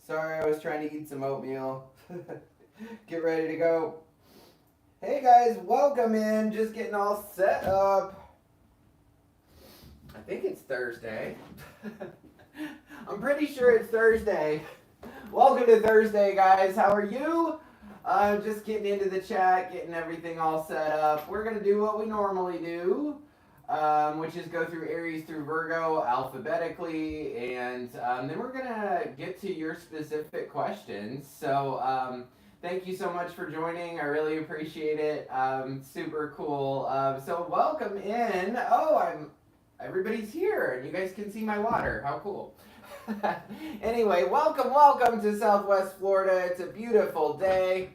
Sorry, I was trying to eat some oatmeal. Get ready to go. Hey guys, welcome in. Just getting all set up. I think it's Thursday. I'm pretty sure it's Thursday. Welcome to Thursday, guys. How are you? Just getting into the chat, getting everything all set up. We're going to do what we normally do. Which is go through Aries through Virgo alphabetically, and then we're gonna get to your specific questions. So thank you so much for joining. I really appreciate it. Super cool. So welcome in. Oh, everybody's here, and you guys can see my water. How cool. Anyway, welcome to Southwest Florida. It's a beautiful day.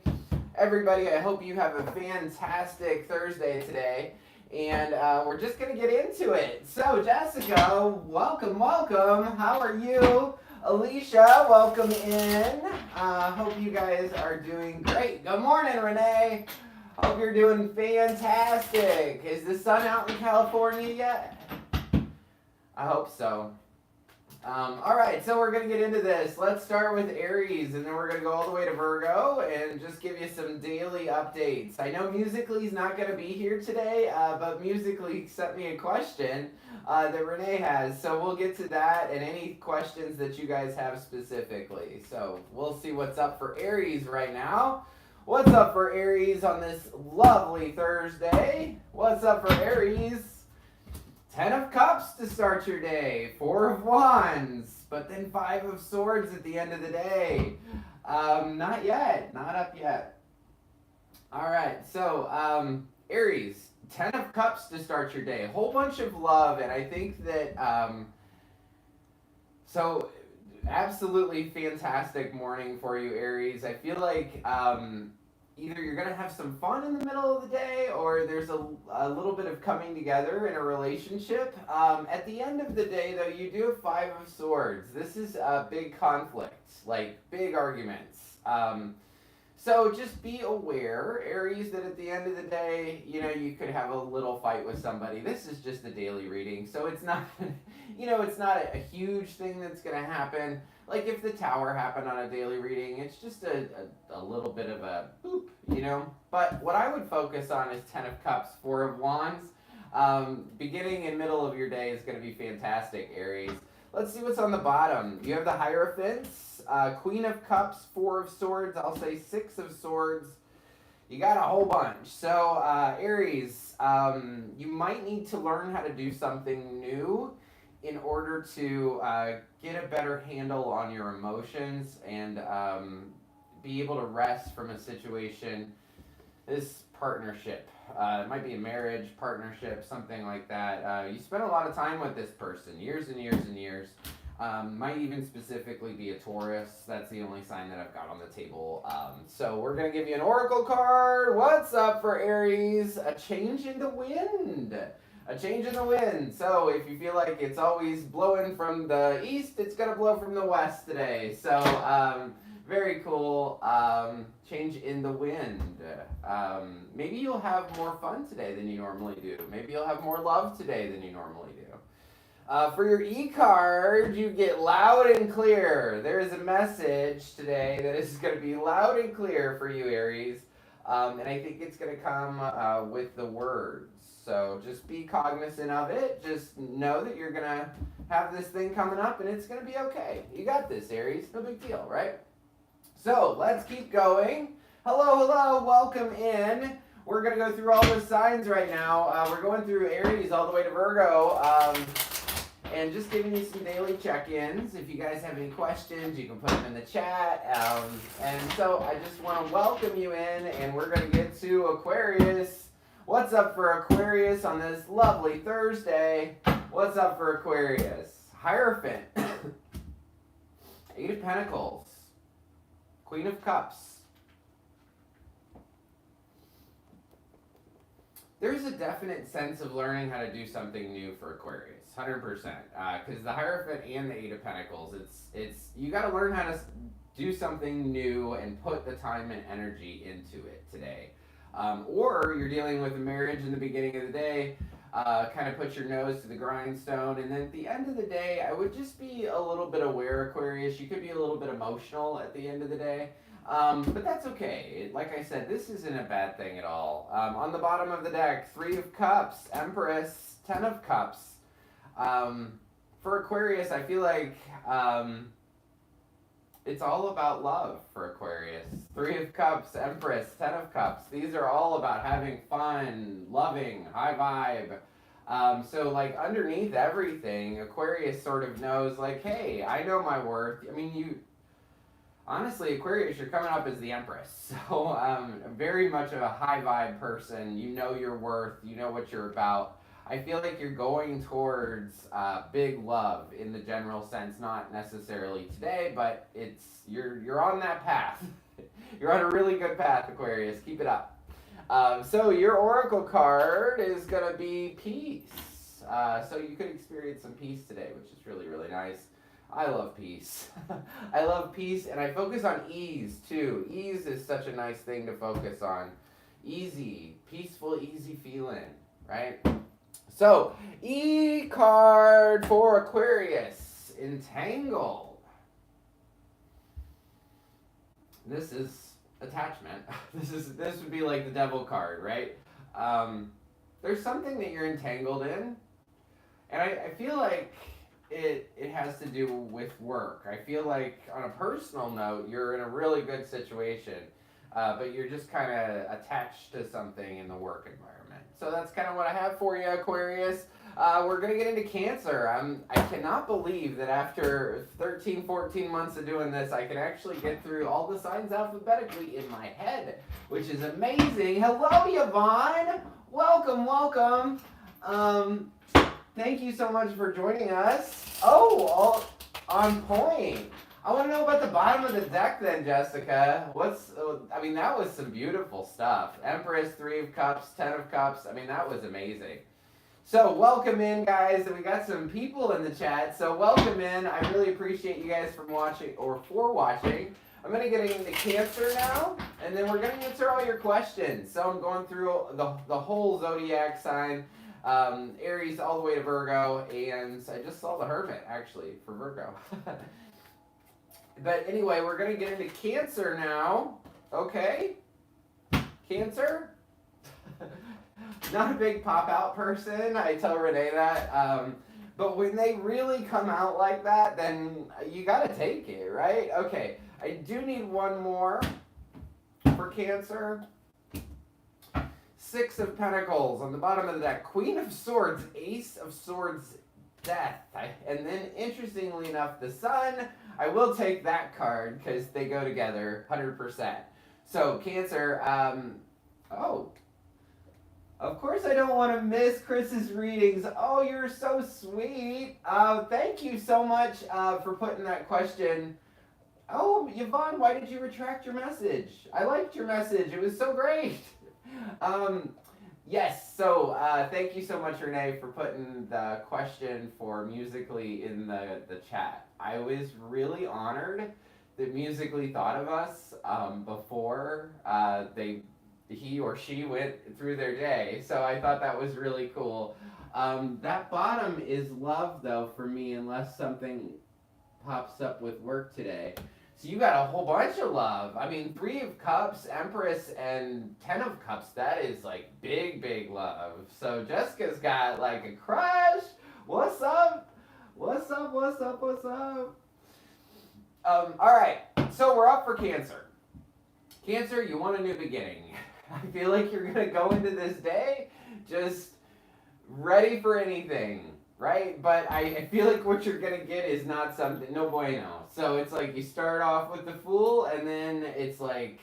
Everybody, I hope you have a fantastic Thursday today. And we're just going to get into it. So, Jessica, welcome. How are you? Alicia, welcome in. Hope you guys are doing great. Good morning, Renee. Hope you're doing fantastic. Is the sun out in California yet? I hope so. All right, so we're going to get into this. Let's start with Aries, and then we're going to go all the way to Virgo and just give you some daily updates. I know Musically's not going to be here today, but Musically sent me a question that Renee has, so we'll get to that and any questions that you guys have specifically. So we'll see what's up for Aries right now. What's up for Aries on this lovely Thursday? What's up for Aries? 10 of Cups to start your day, 4 of Wands, but then 5 of Swords at the end of the day. Not yet, not up yet. All right, so Aries, 10 of Cups to start your day. A whole bunch of love, and I think that, so absolutely fantastic morning for you, Aries. I feel like either you're going to have some fun in the middle of the day or there's a little bit of coming together in a relationship. At the end of the day, though, you do have 5 of Swords. This is a big conflict, like big arguments. So just be aware, Aries, that at the end of the day, you could have a little fight with somebody. This is just a daily reading, so it's not, it's not a huge thing that's going to happen. Like if the Tower happened on a daily reading, it's just a little bit of a boop, But what I would focus on is 10 of Cups, 4 of Wands. Beginning and middle of your day is going to be fantastic, Aries. Let's see what's on the bottom. You have the Hierophants, Queen of Cups, 4 of Swords. I'll say 6 of Swords. You got a whole bunch. So, Aries, you might need to learn how to do something new in order to get a better handle on your emotions and be able to rest from a situation. This partnership, it might be a marriage, partnership, something like that. You spend a lot of time with this person, years and years and years. Might even specifically be a Taurus. That's the only sign that I've got on the table. So we're going to give you an oracle card. What's up for Aries? A change in the wind. A change in the wind. So if you feel like it's always blowing from the east, it's going to blow from the west today. So very cool. Change in the wind. Maybe you'll have more fun today than you normally do. Maybe you'll have more love today than you normally do. For your E-card, you get loud and clear. There is a message today that is going to be loud and clear for you, Aries. And I think it's going to come with the words. So just be cognizant of it. Just know that you're going to have this thing coming up and it's going to be okay. You got this, Aries. No big deal, right? So let's keep going. Hello, welcome in. We're going to go through all the signs right now. We're going through Aries all the way to Virgo. And just giving you some daily check-ins. If you guys have any questions, you can put them in the chat. And so I just want to welcome you in, and we're going to get to Aquarius. What's up for Aquarius on this lovely Thursday? What's up for Aquarius? Hierophant. 8 of Pentacles. Queen of Cups. There's a definite sense of learning how to do something new for Aquarius, 100%. Because the Hierophant and the 8 of Pentacles, it's you got to learn how to do something new and put the time and energy into it today. Or you're dealing with a marriage in the beginning of the day. kind of put your nose to the grindstone. And then at the end of the day, I would just be a little bit aware, Aquarius. You could be a little bit emotional at the end of the day. But that's okay. Like I said, this isn't a bad thing at all. On the bottom of the deck, 3 of Cups, Empress, 10 of Cups. For Aquarius, I feel like it's all about love for Aquarius. 3 of Cups, Empress, 10 of Cups. These are all about having fun, loving, high vibe. So like underneath everything, Aquarius sort of knows like, hey, I know my worth. I mean, honestly, Aquarius, you're coming up as the Empress. So very much of a high vibe person. You know your worth. You know what you're about. I feel like you're going towards big love in the general sense, not necessarily today, but you're on that path. You're on a really good path, Aquarius. Keep it up. So your oracle card is going to be peace. So you could experience some peace today, which is really, really nice. I love peace. I love peace, and I focus on ease, too. Ease is such a nice thing to focus on. Easy, peaceful, easy feeling, right? So, E card for Aquarius, Entangled. This is attachment. This would be like the devil card, right? There's something that you're entangled in, and I feel like it has to do with work. I feel like on a personal note, you're in a really good situation, but you're just kind of attached to something in the work environment. So that's kind of what I have for you, Aquarius. We're going to get into Cancer. I cannot believe that after 13, 14 months of doing this, I can actually get through all the signs alphabetically in my head, which is amazing. Hello, Yvonne. Welcome, welcome. Thank you so much for joining us. Oh, all on point. I want to know about the bottom of the deck then, Jessica. I mean, that was some beautiful stuff. Empress, 3 of Cups, 10 of Cups. I mean, that was amazing. So welcome in, guys. And we got some people in the chat. So welcome in. I really appreciate you guys for watching. I'm going to get into Cancer now, and then we're going to answer all your questions. So I'm going through the whole zodiac sign, Aries all the way to Virgo, and I just saw the Hermit, actually, for Virgo. But anyway, we're going to get into Cancer now. Okay? Cancer? Not a big pop-out person. I tell Renee that. But when they really come out like that, then you got to take it, right? Okay. I do need one more for Cancer. 6 of Pentacles on the bottom of the deck. Queen of Swords, Ace of Swords, Death. And then, interestingly enough, the Sun. I will take that card because they go together 100%. So, Cancer, of course I don't want to miss Chris's readings. Oh, you're so sweet. Thank you so much for putting that question. Oh, Yvonne, why did you retract your message? I liked your message. It was so great. Yes, so thank you so much, Renee, for putting the question for Musically in the chat. I was really honored that Musically thought of us before he or she went through their day. So I thought that was really cool. That bottom is love, though, for me, unless something pops up with work today. So you got a whole bunch of love. I mean, 3 of Cups, Empress, and 10 of Cups. That is like big, big love. So Jessica's got like a crush. What's up? What's up? What's up? What's up? All right. So we're up for Cancer. Cancer, you want a new beginning. I feel like you're going to go into this day just ready for anything. Right? But I feel like what you're going to get is not something, no bueno. So it's like you start off with the Fool, and then it's like,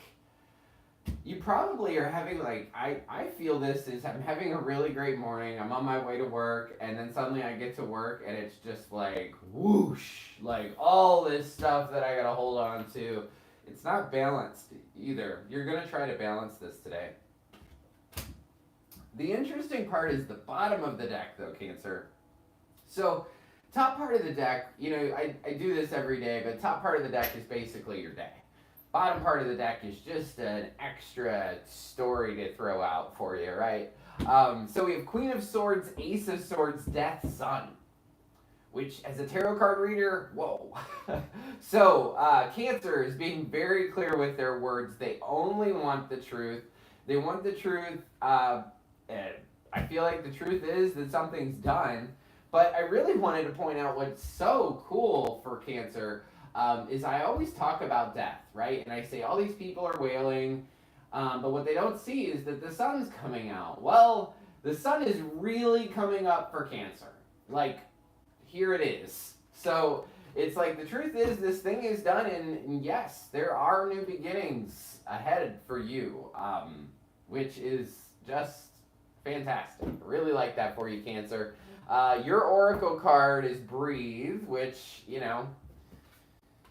you probably are having like, I feel this is, I'm having a really great morning, I'm on my way to work, and then suddenly I get to work, and it's just like, whoosh, like all this stuff that I got to hold on to. It's not balanced either. You're going to try to balance this today. The interesting part is the bottom of the deck, though, Cancer. So, top part of the deck, you know, I do this every day, but top part of the deck is basically your day. Bottom part of the deck is just an extra story to throw out for you, right? So we have Queen of Swords, Ace of Swords, Death, Sun. Which, as a tarot card reader, whoa. So, Cancer is being very clear with their words. They only want the truth. They want the truth. I feel like the truth is that something's done. But I really wanted to point out what's so cool for Cancer is I always talk about death, right? And I say all these people are wailing, but what they don't see is that the sun's coming out. Well, the sun is really coming up for Cancer. Like, here it is. So it's like the truth is this thing is done, and yes, there are new beginnings ahead for you, which is just fantastic. Really like that for you, Cancer. Your oracle card is Breathe, which, you know,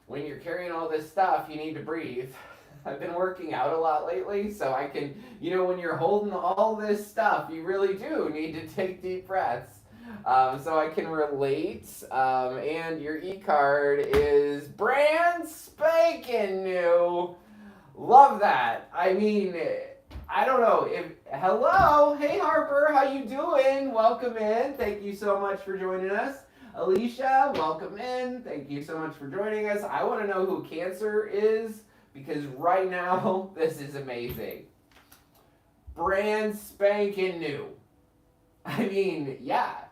when you're carrying all this stuff, you need to breathe. I've been working out a lot lately, so I can, you know, when you're holding all this stuff, you really do need to take deep breaths. So I can relate. And your e-card is brand spanking new. Love that. I mean, I don't know if, hello, hey Harper, how you doing? Welcome in. Thank you so much for joining us. Alicia, welcome in. Thank you so much for joining us. I want to know who Cancer is because right now this is amazing. Brand spanking new. I mean, yeah.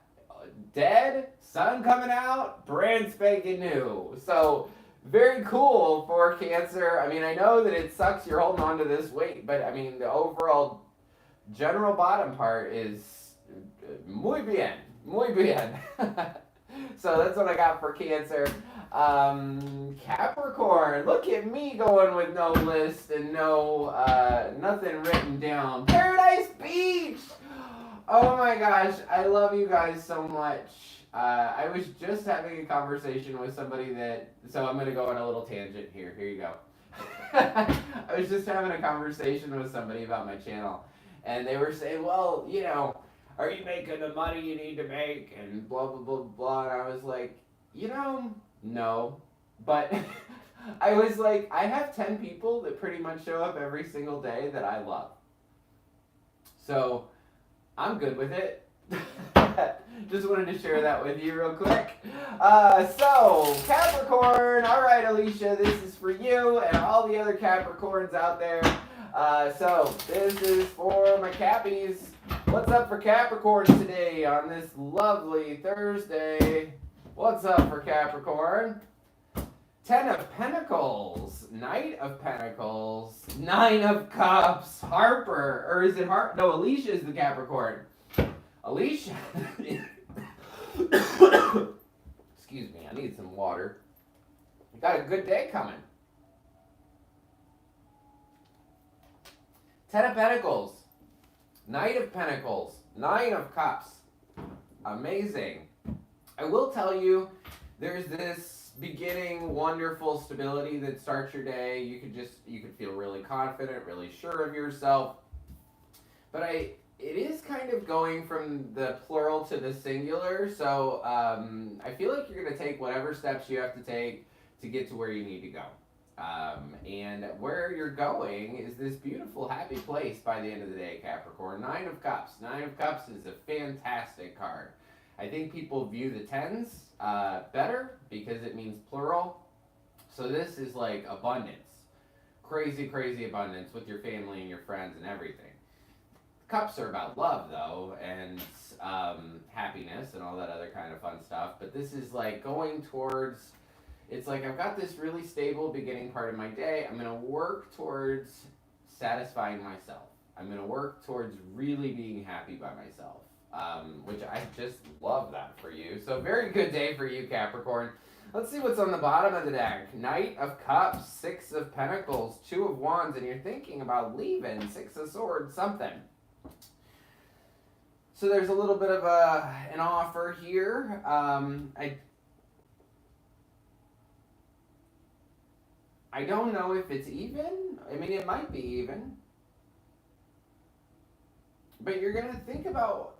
Dead, sun coming out, brand spanking new. So very cool for Cancer. I mean, I know that it sucks you're holding on to this weight, but I mean, the overall general bottom part is muy bien, muy bien. So that's what I got for Cancer. Capricorn, look at me going with no list and no nothing written down. Paradise Beach. Oh my gosh, I love you guys so much. I was just having a conversation with somebody that, so I'm going to go on a little tangent here. Here you go. I was just having a conversation with somebody about my channel, and they were saying, well, you know, are you making the money you need to make, and blah, blah, blah, blah, and I was like, you know, no, but I was like, I have 10 people that pretty much show up every single day that I love. So I'm good with it. Just wanted to share that with you real quick. So, Capricorn. All right, Alicia, this is for you and all the other Capricorns out there. So, this is for my Cappies. What's up for Capricorn today on this lovely Thursday? What's up for Capricorn? 10 of Pentacles, Knight of Pentacles, 9 of Cups, Harper, or is it No, Alicia is the Capricorn. Alicia, excuse me, I need some water. You got a good day coming. 10 of Pentacles, Knight of Pentacles, 9 of Cups. Amazing. I will tell you, there's this beginning wonderful stability that starts your day. You could feel really confident, really sure of yourself. But it is kind of going from the plural to the singular. So I feel like you're going to take whatever steps you have to take to get to where you need to go. And where you're going is this beautiful, happy place by the end of the day, Capricorn. 9 of Cups. 9 of Cups is a fantastic card. I think people view the 10s better because it means plural. So this is like abundance. Crazy, crazy abundance with your family and your friends and everything. Cups are about love, though, and happiness and all that other kind of fun stuff. But this is like going towards, it's like I've got this really stable beginning part of my day. I'm going to work towards satisfying myself. I'm going to work towards really being happy by myself. Which I just love that for you. So very good day for you, Capricorn. Let's see what's on the bottom of the deck. Knight of Cups, 6 of Pentacles, 2 of Wands, and you're thinking about leaving, 6 of Swords, something. So there's a little bit of an offer here. I don't know if it's even. I mean, it might be even. But you're going to think about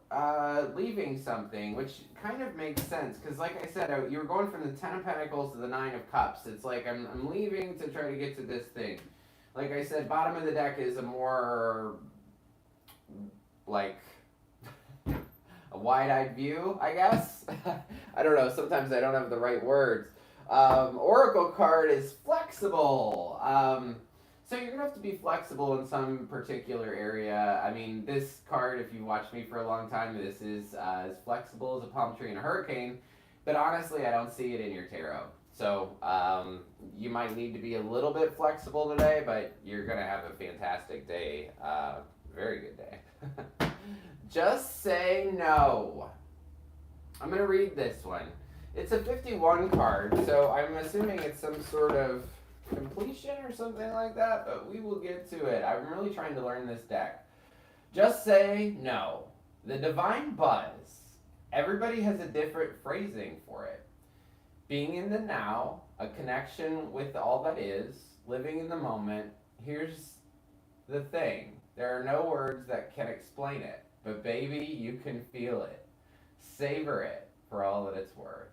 leaving something, which kind of makes sense. Because like I said, you were going from the 10 of Pentacles to the 9 of Cups. It's like I'm leaving to try to get to this thing. Like I said, bottom of the deck is a more, like, a wide-eyed view, I guess. I don't know. Sometimes I don't have the right words. Oracle card is flexible. So you're going to have to be flexible in some particular area. I mean, this card, if you watched me for a long time, this is as flexible as a palm tree in a hurricane. But honestly, I don't see it in your tarot. So you might need to be a little bit flexible today, but you're going to have a fantastic day. Very good day. Just say no. I'm going to read this one. It's a 51 card, so I'm assuming it's some sort of completion or something like that, but we will get to it. I'm really trying to learn this deck. Just say no. The divine buzz. Everybody has a different phrasing for it. Being in the now, a connection with all that is, living in the moment. Here's the thing. There are no words that can explain it, but baby, you can feel it. Savor it for all that it's worth.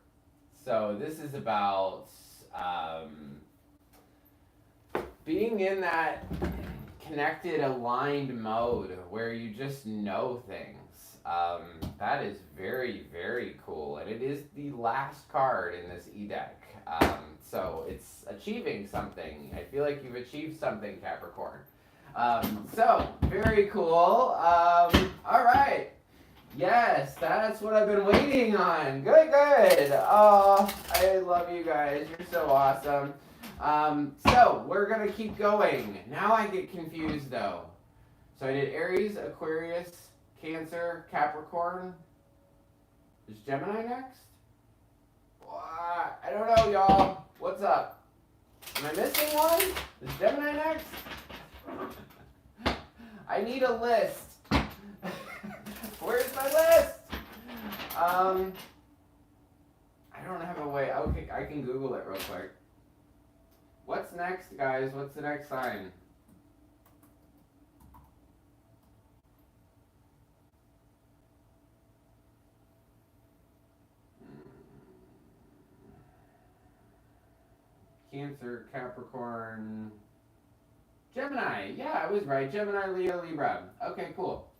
So this is about being in that connected, aligned mode where you just know things. That is very, very cool. And it is the last card in this E-deck. So it's achieving something. I feel like you've achieved something, Capricorn. So, very cool. All right. Yes, that's what I've been waiting on. Good, good. Oh, I love you guys. You're so awesome. So, we're going to keep going. Now I get confused, though. So, I did Aries, Aquarius, Cancer, Capricorn. Is Gemini next? I don't know, y'all. What's up? Am I missing one? Is Gemini next? I need a list. Where's my list? I don't have a way. Okay, I can Google it real quick. What's next, guys? What's the next sign? Cancer, Capricorn, Gemini. Yeah, I was right. Gemini, Leo, Libra. Okay, cool.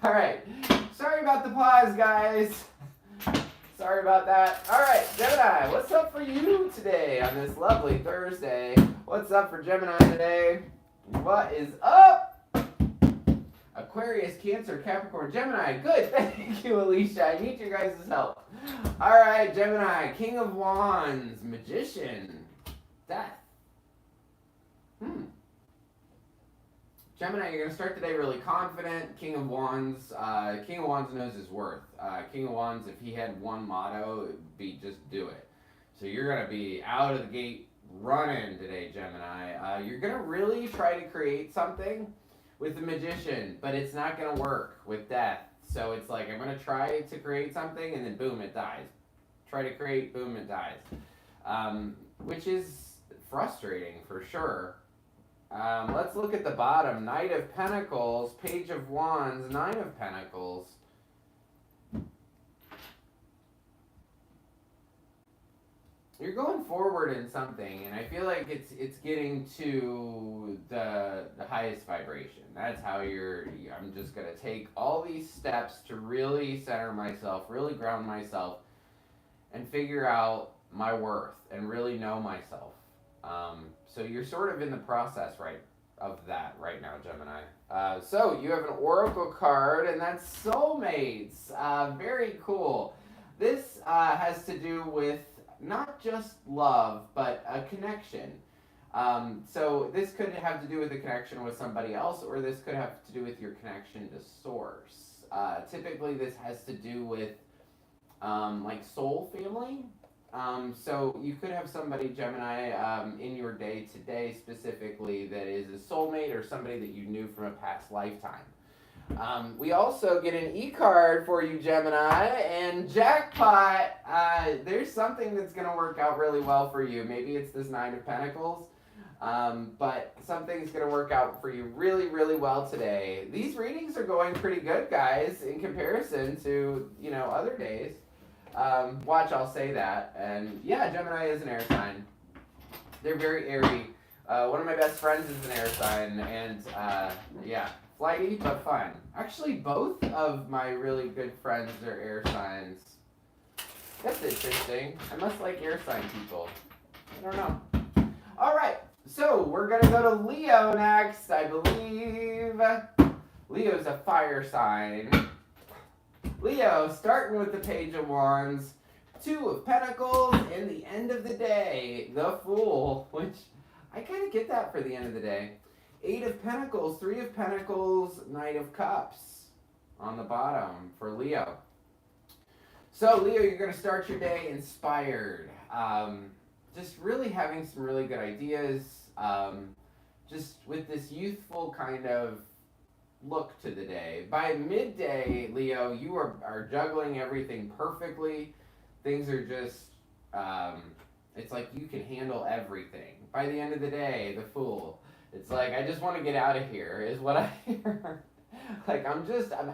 All right. Sorry about the pause, guys. Sorry about that. All right, Gemini, what's up for you today on this lovely Thursday? What's up for Gemini today? What is up? Aquarius, Cancer, Capricorn, Gemini. Good. Thank you, Alicia. I need your guys' help. All right, Gemini, King of Wands, Magician, Death. Gemini, you're going to start the day really confident. King of Wands knows his worth. King of Wands, if he had one motto, it would be just do it. So you're going to be out of the gate running today, Gemini. You're going to really try to create something with the Magician, but it's not going to work with Death. So it's like, I'm going to try to create something, and then boom, it dies. Try to create, boom, it dies. Which is frustrating for sure. Let's look at the bottom. Knight of Pentacles, Page of Wands, Nine of Pentacles. You're going forward in something, and I feel like it's getting to the highest vibration. That's how I'm just going to take all these steps to really center myself, really ground myself, and figure out my worth, and really know myself. So you're sort of in the process of that right now, Gemini. So you have an oracle card, and that's soulmates. Very cool. This has to do with not just love, but a connection. So this could have to do with a connection with somebody else, or this could have to do with your connection to source. Typically, this has to do with like soul family. So you could have somebody, Gemini, in your day today specifically that is a soulmate or somebody that you knew from a past lifetime. We also get an E-card for you, Gemini, and jackpot, there's something that's going to work out really well for you. Maybe it's this Nine of Pentacles, but something's going to work out for you really, really well today. These readings are going pretty good, guys, in comparison to, other days. Watch, I'll say that. And yeah, Gemini is an air sign. They're very airy. One of my best friends is an air sign, and yeah, Flighty but fun. Actually, both of my really good friends are air signs. That's interesting. I must like air sign people. I don't know. All right, so we're gonna go to Leo next, I believe. Leo's a fire sign. Leo, starting with the Page of Wands, Two of Pentacles, and the end of the day, the Fool, which I kind of get that for the end of the day. Eight of Pentacles, Three of Pentacles, Knight of Cups on the bottom for Leo. So Leo, you're going to start your day inspired. Just really having some really good ideas. Just with this youthful kind of look to the day. By midday, Leo, you are juggling everything perfectly. Things are just, it's like you can handle everything. By the end of the day, the Fool, it's like, I just want to get out of here, is what I hear. Like, I'm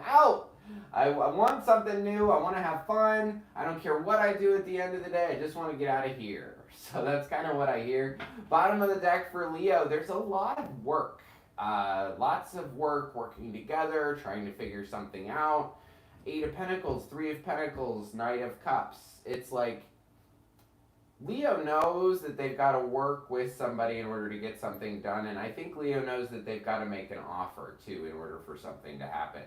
out. I want something new. I want to have fun. I don't care what I do at the end of the day. I just want to get out of here. So that's kind of what I hear. Bottom of the deck for Leo, there's a lot of work. Lots of work, working together, trying to figure something out. Eight of Pentacles, Three of Pentacles, Knight of Cups. It's like Leo knows that they've got to work with somebody in order to get something done, and I think Leo knows that they've got to make an offer too in order for something to happen.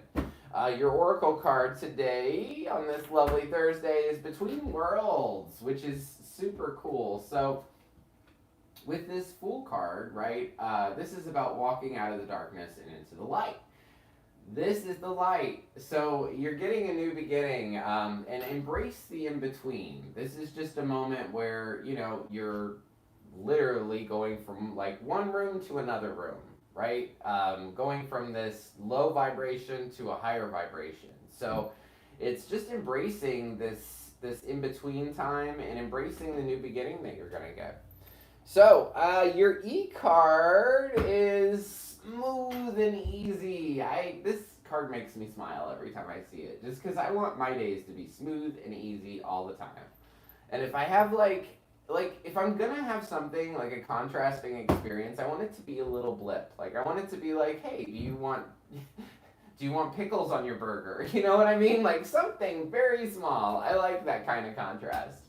Your oracle card today on this lovely Thursday is Between Worlds, which is super cool. So with this Fool card, right, this is about walking out of the darkness and into the light. This is the light. So you're getting a new beginning, and embrace the in-between. This is just a moment where, you know, you're literally going from like one room to another room, right? Going from this low vibration to a higher vibration. So it's just embracing this in-between time and embracing the new beginning that you're going to get. So your E card is Smooth and Easy. This card makes me smile every time I see it, just because I want my days to be smooth and easy all the time. And if I have like if I'm gonna have something like a contrasting experience, I want it to be a little blip. Like I want it to be like, hey, do you want pickles on your burger? You know what I mean? Like something very small. I like that kind of contrast.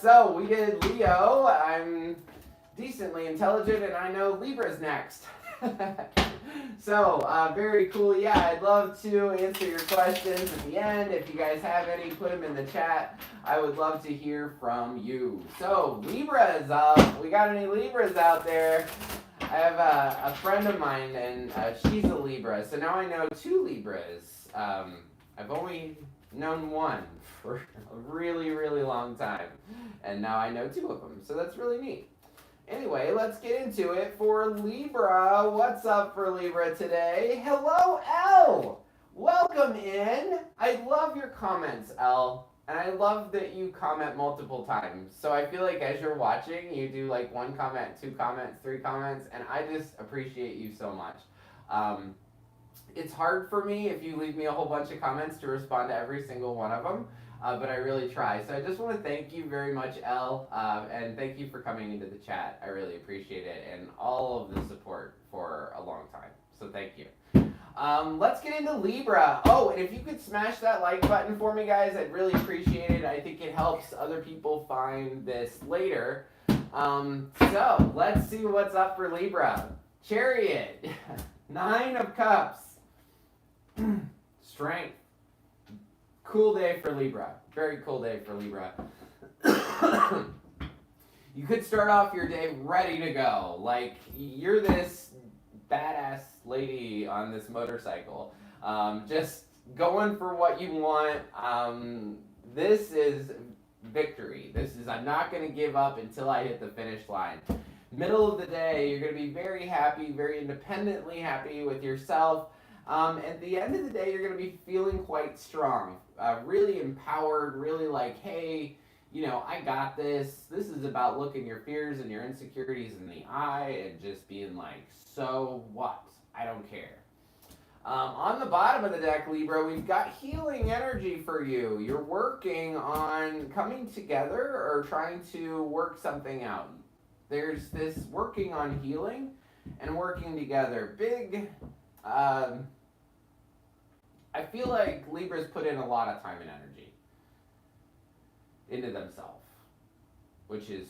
So we did Leo. I'm decently intelligent, and I know Libra's next. So, very cool. Yeah, I'd love to answer your questions at the end. If you guys have any, put them in the chat. I would love to hear from you. So, Libra is up. We got any Libras out there? I have a friend of mine, and she's a Libra. So now I know two Libras. I've only known one for a really, really long time. And now I know two of them. So that's really neat. Anyway, let's get into it for Libra. What's up for Libra today? Hello, Elle. Welcome in. I love your comments, Elle. And I love that you comment multiple times. So I feel like as you're watching, you do like one comment, two comments, three comments, and I just appreciate you so much. It's hard for me if you leave me a whole bunch of comments to respond to every single one of them. But I really try. So I just want to thank you very much, Elle, and thank you for coming into the chat. I really appreciate it, and all of the support for a long time. So thank you. Let's get into Libra. Oh, and if you could smash that like button for me, guys, I'd really appreciate it. I think it helps other people find this later. So let's see what's up for Libra. Chariot, Nine of Cups, Strength. Cool day for Libra. Very cool day for Libra. You could start off your day ready to go. Like, you're this badass lady on this motorcycle. Just going for what you want. This is victory. This is, I'm not going to give up until I hit the finish line. Middle of the day, you're going to be very happy, very independently happy with yourself. At the end of the day, you're going to be feeling quite strong, really empowered, really like, hey, you know, I got this. This is about looking your fears and your insecurities in the eye and just being like, so what? I don't care. On the bottom of the deck, Libra, we've got healing energy for you. You're working on coming together or trying to work something out. There's this working on healing and working together. Big I feel like Libras put in a lot of time and energy into themselves, which is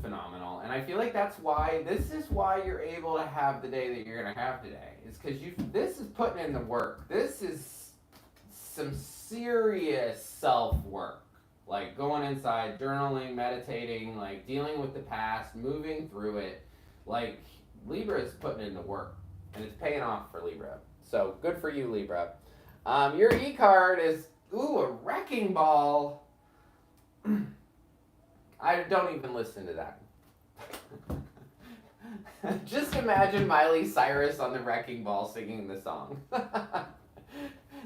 phenomenal. And I feel like this is why you're able to have the day that you're going to have today. It's because this is putting in the work. This is some serious self-work. Like going inside, journaling, meditating, like dealing with the past, moving through it. Like Libra is putting in the work, and it's paying off for Libra. So good for you, Libra. Your E card is, a wrecking ball. I don't even listen to that. Just imagine Miley Cyrus on the wrecking ball singing the song.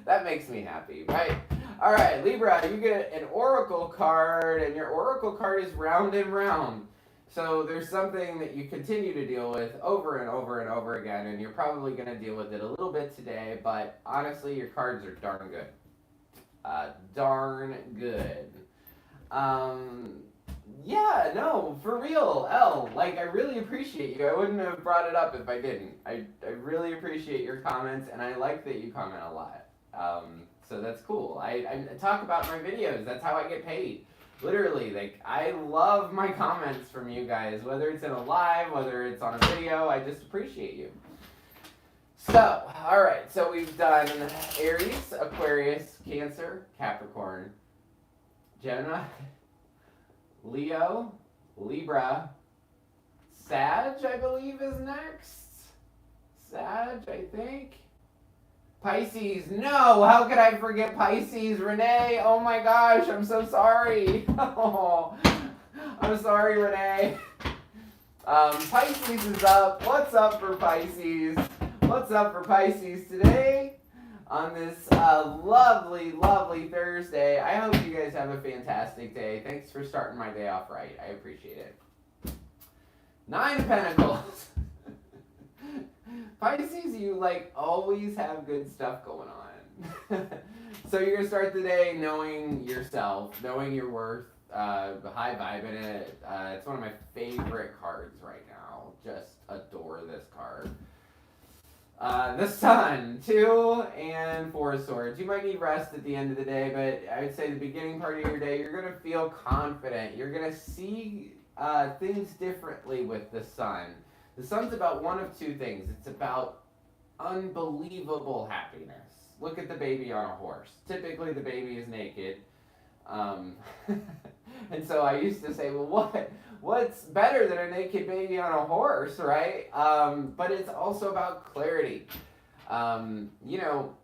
That makes me happy, right? All right, Libra, you get an oracle card, and your oracle card is round and round. So there's something that you continue to deal with over and over and over again, and you're probably going to deal with it a little bit today, but honestly, your cards are darn good. Darn good. Yeah, no, for real, Elle, like, I really appreciate you. I wouldn't have brought it up if I didn't. I really appreciate your comments, and I like that you comment a lot. So that's cool. I talk about my videos. That's how I get paid. Literally, like, I love my comments from you guys, whether it's in a live, whether it's on a video. I just appreciate you. So, all right, so we've done Aries, Aquarius, Cancer, Capricorn, Gemini, Leo, Libra, Sag, I believe, is next. Sag, I think. Pisces, no, how could I forget Pisces? Renee, oh my gosh, I'm so sorry. Oh, I'm sorry, Renee. Pisces is up. What's up for Pisces? What's up for Pisces today on this lovely, lovely Thursday? I hope you guys have a fantastic day. Thanks for starting my day off right. I appreciate it. 9 of Pentacles. Pisces, you like always have good stuff going on. So you're gonna start the day knowing yourself, knowing your worth, high vibe in it. It's one of my favorite cards right now. Just adore this card. The Sun, 2 and 4 of Swords. You might need rest at the end of the day, but I would say the beginning part of your day, you're gonna feel confident. You're gonna see things differently with the Sun. The Sun's about one of two things. It's about unbelievable happiness. Look at the baby on a horse. Typically, the baby is naked. And so I used to say, well, what's better than a naked baby on a horse, right? But it's also about clarity. You know,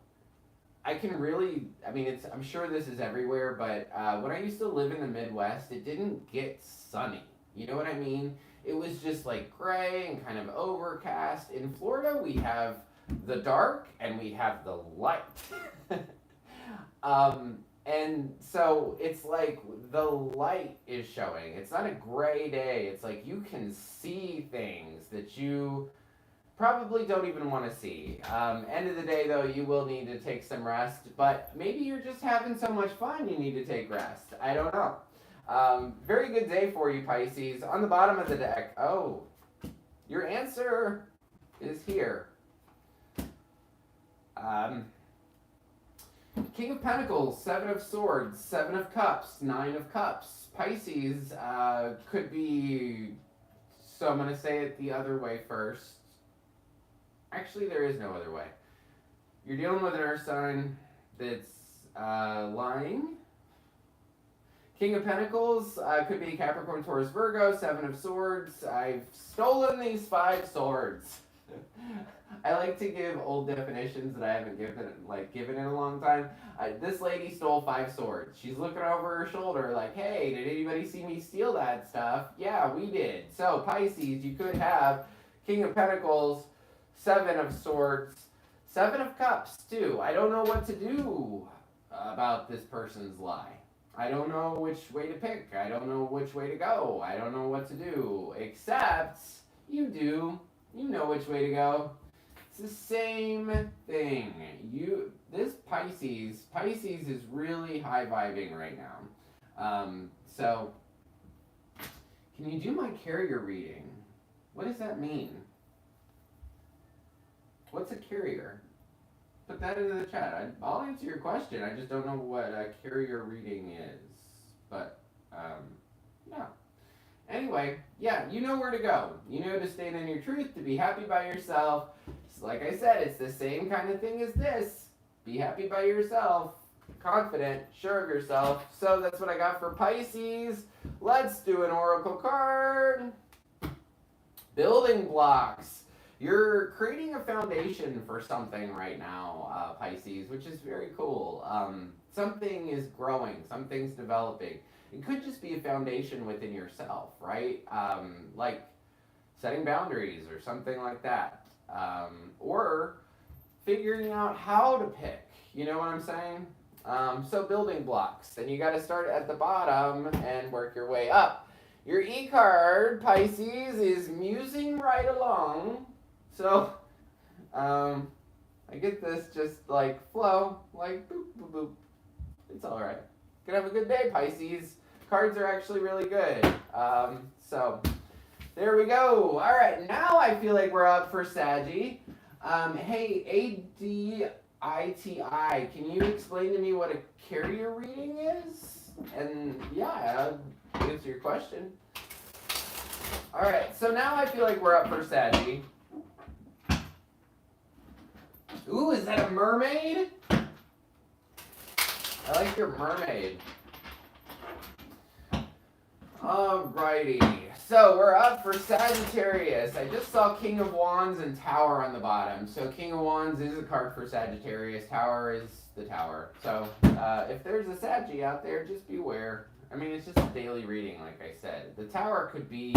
I can really, I mean, I'm sure this is everywhere, but when I used to live in the Midwest, it didn't get sunny. You know what I mean? It was just like gray and kind of overcast. In Florida, we have the dark and we have the light. And so it's like the light is showing. It's not a gray day. It's like you can see things that you probably don't even want to see. End of the day, though, you will need to take some rest. But maybe you're just having so much fun you need to take rest. I don't know. Very good day for you, Pisces. On the bottom of the deck, your answer is here. King of Pentacles, 7 of Swords, 7 of Cups, 9 of Cups. Pisces could be, so I'm going to say it the other way first. Actually, there is no other way. You're dealing with an earth sign that's lying. King of Pentacles could be Capricorn, Taurus, Virgo, 7 of Swords. I've stolen these 5 swords. I like to give old definitions that I haven't given in a long time. This lady stole 5 swords. She's looking over her shoulder like, hey, did anybody see me steal that stuff? Yeah, we did. So Pisces, you could have King of Pentacles, 7 of Swords, 7 of Cups too. I don't know what to do about this person's lie. I don't know which way to pick. I don't know which way to go. I don't know what to do. Except you do. You know which way to go. It's the same thing. This Pisces is really high vibing right now. So can you do my carrier reading? What does that mean? What's a carrier? Put that into the chat. I'll answer your question. I just don't know what a carrier reading is. But, yeah. Anyway, yeah, you know where to go. You know to stand in your truth, to be happy by yourself. So like I said, it's the same kind of thing as this. Be happy by yourself, confident, sure of yourself. So that's what I got for Pisces. Let's do an oracle card. Building blocks. You're creating a foundation for something right now, Pisces, which is very cool. Something is growing, something's developing. It could just be a foundation within yourself, right? Like setting boundaries or something like that. Or figuring out how to pick, you know what I'm saying? So building blocks. Then you got to start at the bottom and work your way up. Your E card, Pisces, is musing right along. So, I get this just like flow, like boop, boop, boop. It's all right. Gonna have a good day, Pisces. Cards are actually really good. So, there we go. All right, now I feel like we're up for Saggy. Hey, ADITI, can you explain to me what a carrier reading is? And yeah, I'll answer your question. All right, so now I feel like we're up for Saggy. Ooh, is that a mermaid? I like your mermaid. Alrighty, so we're up for Sagittarius. I just saw King of Wands and Tower on the bottom. So King of Wands is a card for Sagittarius. Tower is the Tower. So if there's a Saggy out there, just beware. I mean, it's just a daily reading, like I said. The Tower could be,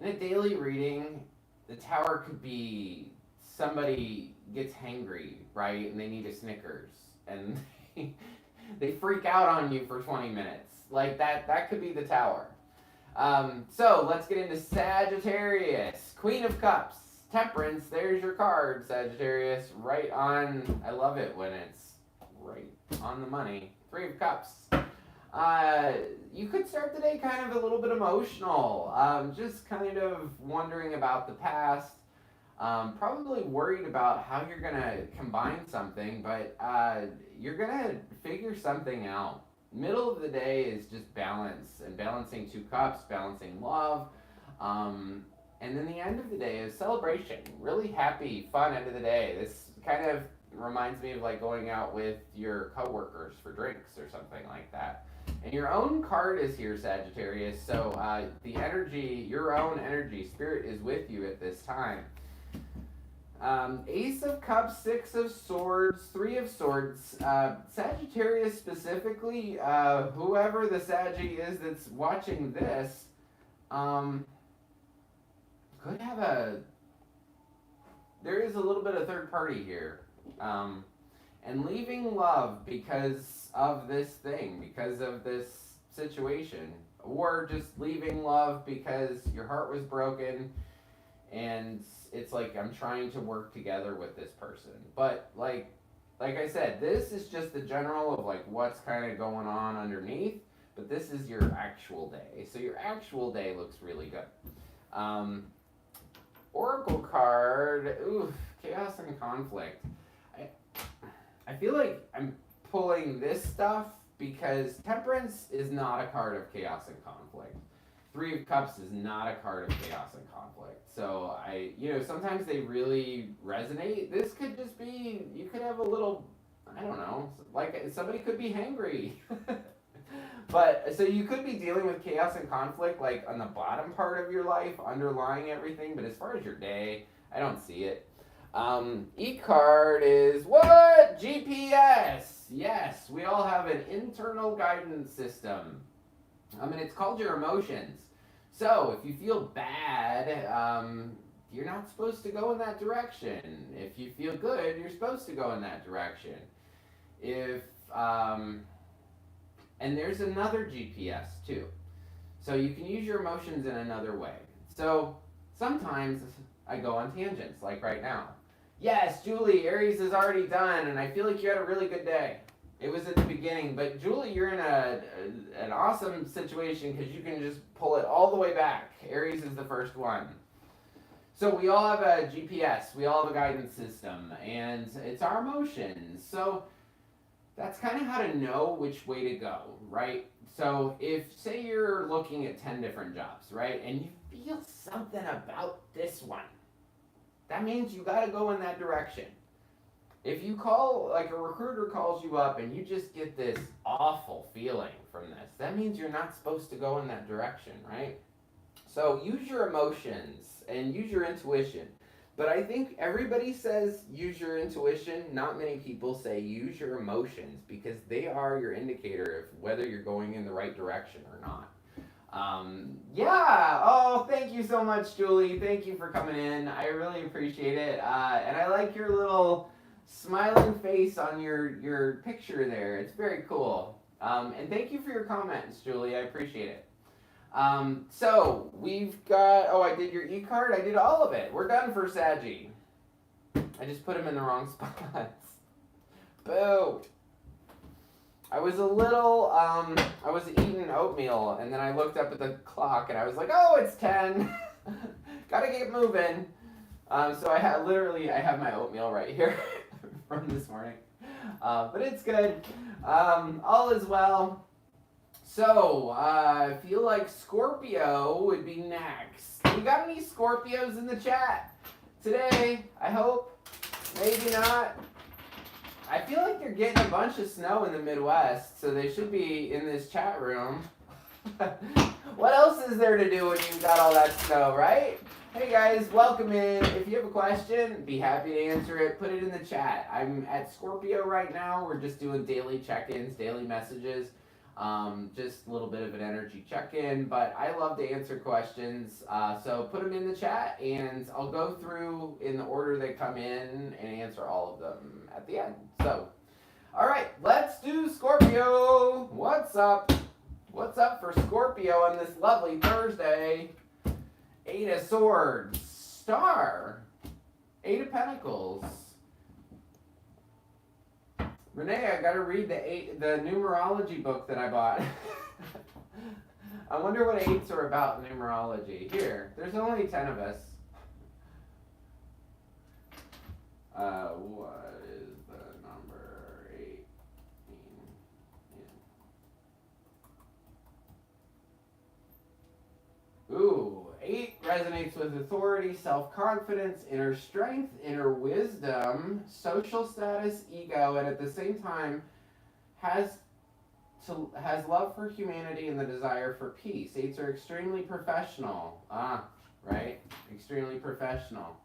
in a daily reading, the Tower could be somebody gets hangry, right? And they need a Snickers. And they freak out on you for 20 minutes. Like that could be the Tower. So let's get into Sagittarius. Queen of Cups. Temperance, there's your card, Sagittarius. Right on, I love it when it's right on the money. Three of Cups. You could start the day kind of a little bit emotional. Just kind of wondering about the past. Probably worried about how you're going to combine something, but you're going to figure something out. Middle of the day is just balance and balancing two cups, balancing love. And then the end of the day is celebration. Really happy, fun end of the day. This kind of reminds me of like going out with your coworkers for drinks or something like that. And your own card is here, Sagittarius. So the energy, your own energy, spirit is with you at this time. Ace of Cups, Six of Swords, Three of Swords. Sagittarius specifically, whoever the Saggy is that's watching this, could have there is a little bit of third party here. And leaving love because of this thing, because of this situation. Or just leaving love because your heart was broken and it's like I'm trying to work together with this person. But like I said, this is just the general of like what's kind of going on underneath, but this is your actual day. So your actual day looks really good. Oracle card, ooh, chaos and conflict. I feel like I'm pulling this stuff because Temperance is not a card of chaos and conflict. Three of Cups is not a card of chaos and conflict. So sometimes they really resonate. This could just be, you could have a little, I don't know, like somebody could be hangry. But, so you could be dealing with chaos and conflict like on the bottom part of your life, underlying everything. But as far as your day, I don't see it. E card is what? GPS. Yes, we all have an internal guidance system. And it's called your emotions. So if you feel bad, you're not supposed to go in that direction. If you feel good, you're supposed to go in that direction. And there's another GPS too. So you can use your emotions in another way. So sometimes I go on tangents, like right now. Yes, Julie, Aries is already done, and I feel like you had a really good day. It was at the beginning, but Julie, you're in an awesome situation because you can just pull it all the way back. Aries is the first one. So we all have a GPS, we all have a guidance system, and it's our emotions. So that's kind of how to know which way to go, right? So if, say you're looking at 10 different jobs, right, and you feel something about this one, that means you got to go in that direction. If you call, like a recruiter calls you up and you just get this awful feeling from this, that means you're not supposed to go in that direction, right? So use your emotions and use your intuition. But I think everybody says use your intuition. Not many people say use your emotions because they are your indicator of whether you're going in the right direction or not. Yeah. Oh, thank you so much, Julie. Thank you for coming in. I really appreciate it. And I like your little smiling face on your picture there. It's very cool. And thank you for your comments, Julie. I appreciate it. So we've got, oh, I did your e-card. I did all of it. We're done for Saggy. I just put him in the wrong spots. Boo. I was a little, I was eating oatmeal and then I looked up at the clock and I was like, oh, it's 10. Gotta get moving. So I have my oatmeal right here from this morning. But it's good. All is well. So, I feel like Scorpio would be next. You got any Scorpios in the chat today? I hope. Maybe not. I feel like you're getting a bunch of snow in the Midwest, so they should be in this chat room. What else is there to do when you've got all that snow, right? Hey guys, welcome in. If you have a question, be happy to answer it. Put it in the chat. I'm at Scorpio right now. We're just doing daily check-ins, daily messages. Just a little bit of an energy check-in, but I love to answer questions. So put them in the chat and I'll go through in the order they come in and answer all of them at the end. So, all right, let's do Scorpio. What's up? What's up for Scorpio on this lovely Thursday? 8 of Swords, Star, 8 of Pentacles. Renee, I gotta read the numerology book that I bought. I wonder what 8s are about in numerology. Here, there's only 10 of us. What is the number 8? Ooh, 8 resonates with authority, self-confidence, inner strength, inner wisdom, social status, ego, and at the same time has love for humanity and the desire for peace. 8s are extremely professional. Right? Extremely professional,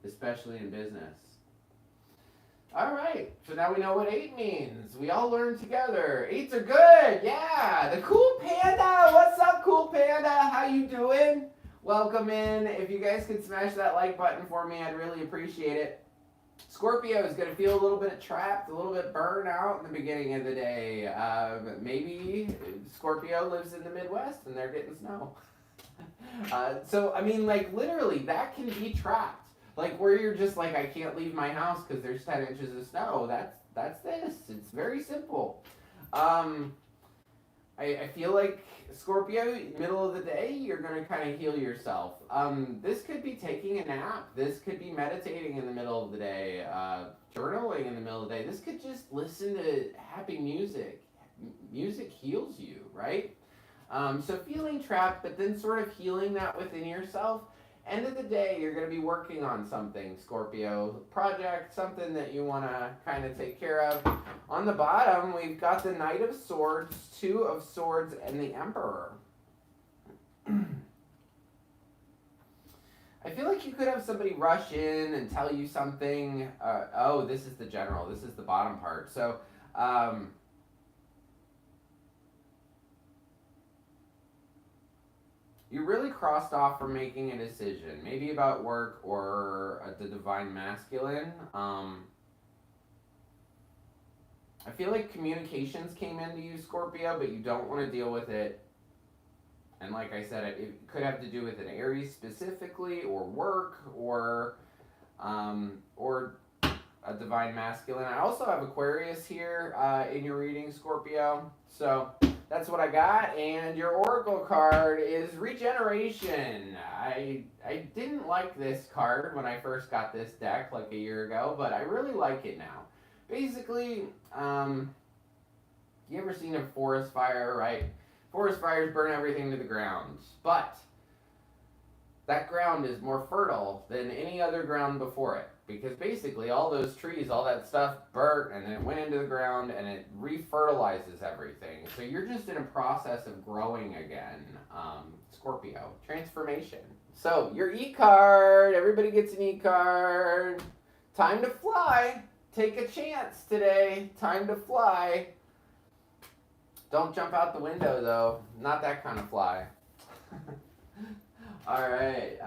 especially in business. All right, so now we know what 8 means. We all learned together. 8s are good, yeah. The Cool Panda, what's up, Cool Panda? How you doing? Welcome in. If you guys could smash that like button for me, I'd really appreciate it. Scorpio is going to feel a little bit trapped, a little bit burned out in the beginning of the day. Maybe Scorpio lives in the Midwest and they're getting snow. So, I mean, like, literally, that can be trapped. Like, where you're just like, I can't leave my house because there's 10 inches of snow. That's this. It's very simple. I feel like Scorpio, middle of the day, you're going to kind of heal yourself. This could be taking a nap. This could be meditating in the middle of the day, journaling in the middle of the day. This could just listen to happy music. Music heals you, right? So feeling trapped, but then sort of healing that within yourself. End of the day, you're going to be working on something, Scorpio. Project, something that you want to kind of take care of. On the bottom, we've got the Knight of Swords, 2 of Swords, and the Emperor. I feel like you could have somebody rush in and tell you something. Oh, this is the General. This is the bottom part. So, you really crossed off from making a decision, maybe about work or the Divine Masculine. I feel like communications came into you, Scorpio, but you don't want to deal with it. And like I said, it could have to do with an Aries specifically, or work, or a Divine Masculine. I also have Aquarius here in your reading, Scorpio. So that's what I got. And your Oracle card is Regeneration. I I didn't like this card when I first got this deck like a year ago, but I really like it now. Basically, you ever seen a forest fire, right? Forest fires burn everything to the ground, but that ground is more fertile than any other ground before it, because basically all those trees, all that stuff burnt and then it went into the ground and it refertilizes everything. So you're just in a process of growing again. Scorpio, transformation. So your E-card, everybody gets an E-card. Time to fly. Take a chance today. Time to fly. Don't jump out the window though. Not that kind of fly. All right.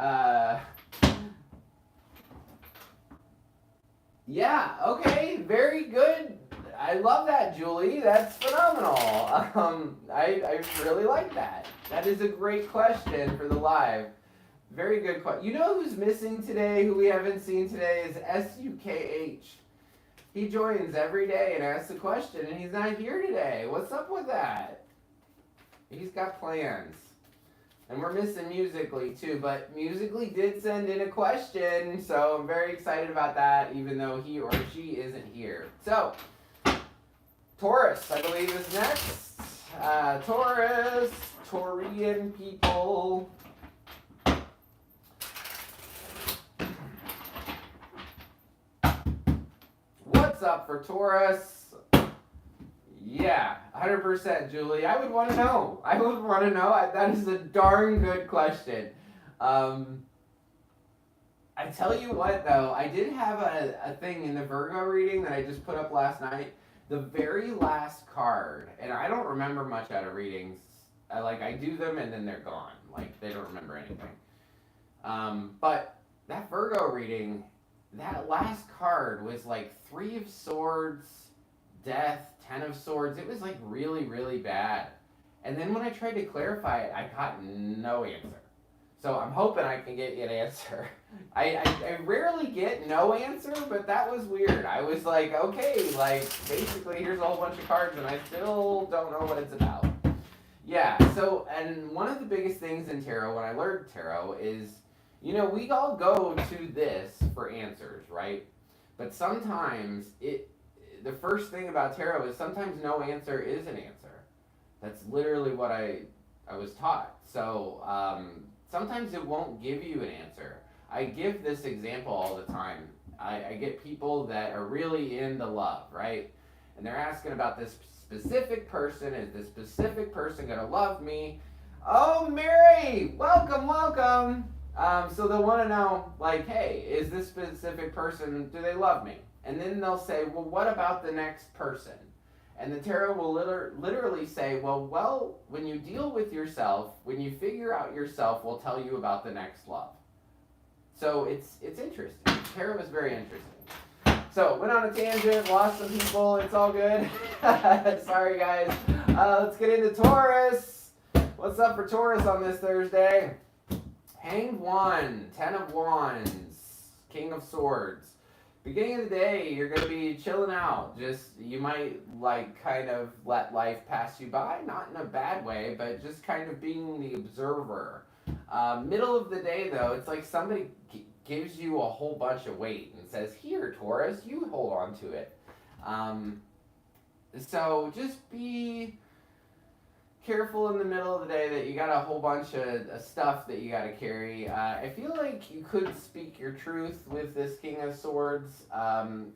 Yeah, okay, very good. I love that, Julie. That's phenomenal. I really like that. That is a great question for the live. Very good question. You know who's missing today, who we haven't seen today, is SUKH. He joins every day and asks a question, and he's not here today. What's up with that? He's got plans. And we're missing Musically too, but Musically did send in a question, so I'm very excited about that, even though he or she isn't here. So, Taurus, I believe, is next. Taurus, Taurian people. What's up for Taurus? Yeah, 100%, Julie. I would want to know. That is a darn good question. I tell you what, though, I did have a thing in the Virgo reading that I just put up last night. The very last card, and I don't remember much out of readings. I do them and then they're gone. They don't remember anything. But that Virgo reading, that last card was Three of Swords, Death, Ten of Swords. It was really, really bad. And then when I tried to clarify it, I got no answer. So I'm hoping I can get you an answer. I rarely get no answer, but that was weird. I was okay, basically here's a whole bunch of cards and I still don't know what it's about. Yeah, so, and one of the biggest things in tarot, when I learned tarot, is, we all go to this for answers, right? But sometimes the first thing about tarot is sometimes no answer is an answer. That's literally what I was taught. So sometimes it won't give you an answer. I give this example all the time. I get people that are really into love, right? And they're asking about this specific person. Is this specific person going to love me? Oh, Mary, welcome, welcome. So they'll want to know, hey, is this specific person, do they love me? And then they'll say, well, what about the next person? And the tarot will literally say, well, when you deal with yourself, when you figure out yourself, we'll tell you about the next love. So it's interesting. Tarot is very interesting. So went on a tangent, lost some people. It's all good. Sorry, guys. Let's get into Taurus. What's up for Taurus on this Thursday? Hanged One, Ten of Wands, King of Swords. Beginning of the day, you're going to be chilling out. You might kind of let life pass you by, not in a bad way, but just kind of being the observer. Middle of the day, though, it's somebody gives you a whole bunch of weight and says, here, Taurus, you hold on to it. So just be careful in the middle of the day that you got a whole bunch of stuff that you got to carry. I feel like you could speak your truth with this King of Swords.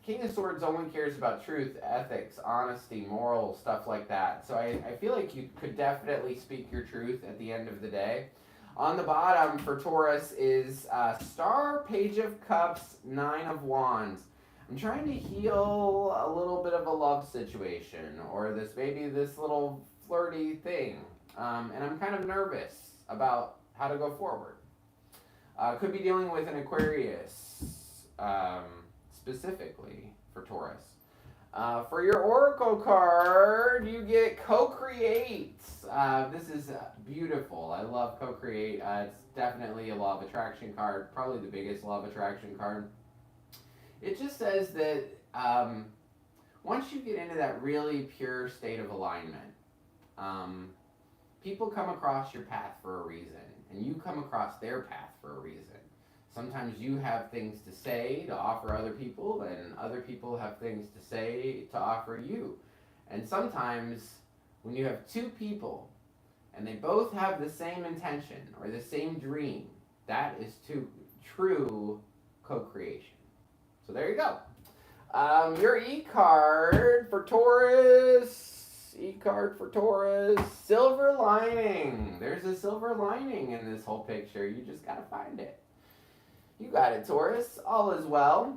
King of Swords only cares about truth, ethics, honesty, moral, stuff like that. So I feel like you could definitely speak your truth at the end of the day. On the bottom for Taurus is Star, Page of Cups, Nine of Wands. I'm trying to heal a little bit of a love situation, or this little flirty thing, and I'm kind of nervous about how to go forward. Could be dealing with an Aquarius, specifically for Taurus. For your Oracle card, you get Co-Create. This is beautiful. I love Co-Create. It's definitely a Law of Attraction card, probably the biggest Law of Attraction card. It just says that once you get into that really pure state of alignment, people come across your path for a reason, and you come across their path for a reason. Sometimes you have things to say to offer other people, and other people have things to say to offer you. And sometimes when you have two people and they both have the same intention or the same dream, that is true co-creation. So there you go. Your E-card for Taurus. E-card for Taurus. Silver lining. There's a silver lining in this whole picture. You just gotta find it. You got it, Taurus. All is well.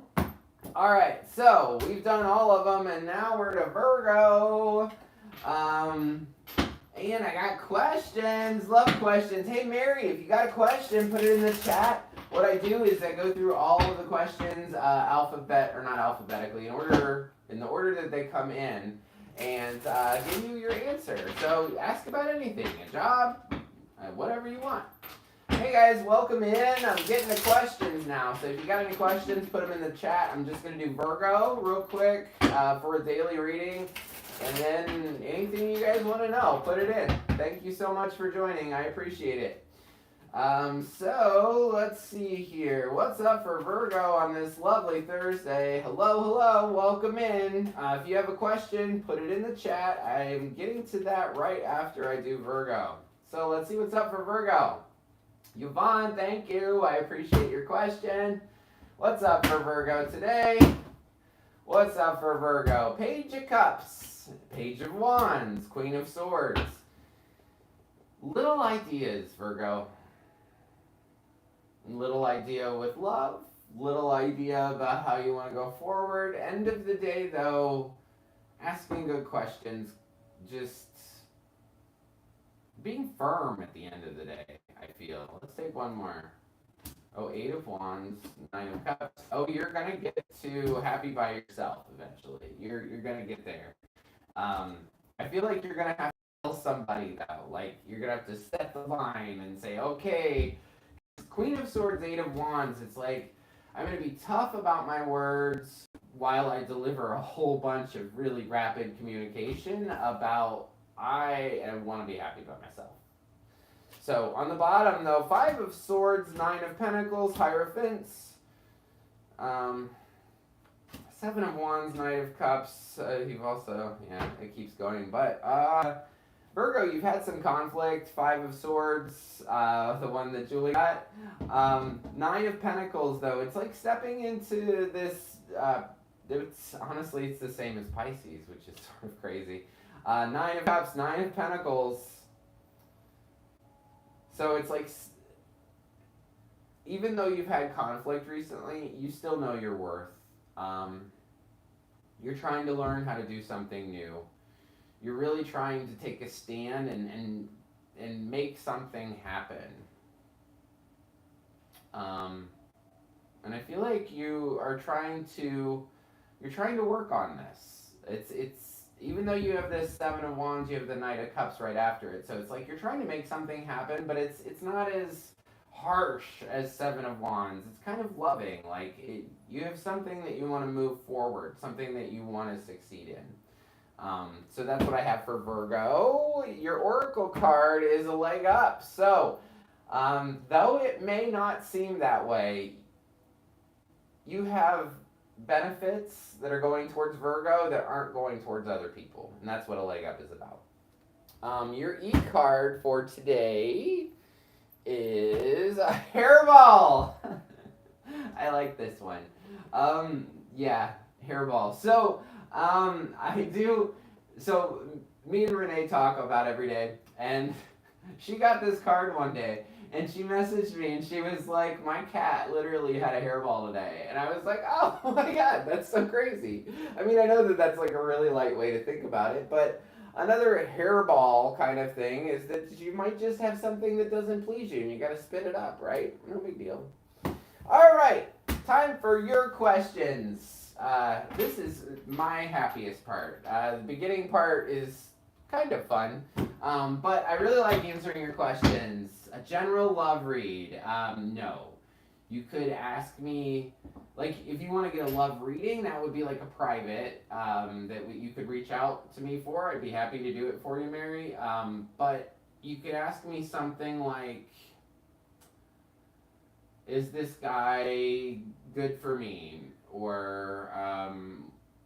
All right, so we've done all of them, and now we're to Virgo. And I got questions. Love questions. Hey, Mary, if you got a question, put it in the chat. What I do is I go through all of the questions, not alphabetically, in the order that they come in, and give you your answer. So ask about anything, a job, whatever you want. Hey guys, welcome in. I'm getting the questions now. So if you got any questions, put them in the chat. I'm just going to do Virgo real quick for a daily reading. And then anything you guys want to know, put it in. Thank you so much for joining. I appreciate it. So let's see here. What's up for Virgo on this lovely Thursday? Hello. Welcome in. If you have a question, put it in the chat. I'm getting to that right after I do Virgo. So let's see what's up for Virgo. Yvonne, thank you. I appreciate your question. What's up for Virgo today? What's up for Virgo? Page of Cups, Page of Wands, Queen of Swords. Little ideas, Virgo. Little idea with love. Little idea about how you want to go forward. End of the day, though, asking good questions. Just being firm at the end of the day, I feel. Let's take one more. Oh, 8 of Wands, 9 of Cups. Oh, you're going to get to happy by yourself eventually. You're going to get there. I feel like you're going to have to tell somebody, though. Like, you're going to have to set the line and say, okay, Queen of Swords, 8 of Wands. It's like, I'm going to be tough about my words while I deliver a whole bunch of really rapid communication about I want to be happy by myself. So on the bottom, though, 5 of Swords, 9 of Pentacles, Hierophants, 7 of Wands, Knight of Cups. You've also, it keeps going. But Virgo, you've had some conflict. 5 of Swords, the one that Julie got. 9 of Pentacles, though, it's like stepping into this. Honestly, it's the same as Pisces, which is sort of crazy. 9 of Cups, 9 of Pentacles. So it's like, even though you've had conflict recently, you still know your worth. You're trying to learn how to do something new. You're really trying to take a stand and make something happen. And I feel like you're trying to work on this. It's even though you have this 7 of Wands, you have the Knight of Cups right after it. So it's like you're trying to make something happen, but it's not as harsh as 7 of Wands. It's kind of loving. Like, you have something that you want to move forward, something that you want to succeed in. So that's what I have for Virgo. Your Oracle card is a leg up. So, though it may not seem that way, you have benefits that are going towards Virgo that aren't going towards other people. And that's what a leg up is about. Your E card for today is a hairball. I like this one. Hairball. So, so me and Renee talk about every day, and she got this card one day, and she messaged me, and she was like, my cat literally had a hairball today. And I was like, oh my God, that's so crazy. I mean, I know that that's like a really light way to think about it, but another hairball kind of thing is that you might just have something that doesn't please you, and you got to spit it up, right? No big deal. All right, time for your questions. This is my happiest part. The beginning part is kind of fun, but I really like answering your questions. A general love read, no. You could ask me, like, if you want to get a love reading, that would be like a private that you could reach out to me for. I'd be happy to do it for you, Mary. But you could ask me something like, is this guy good for me? Or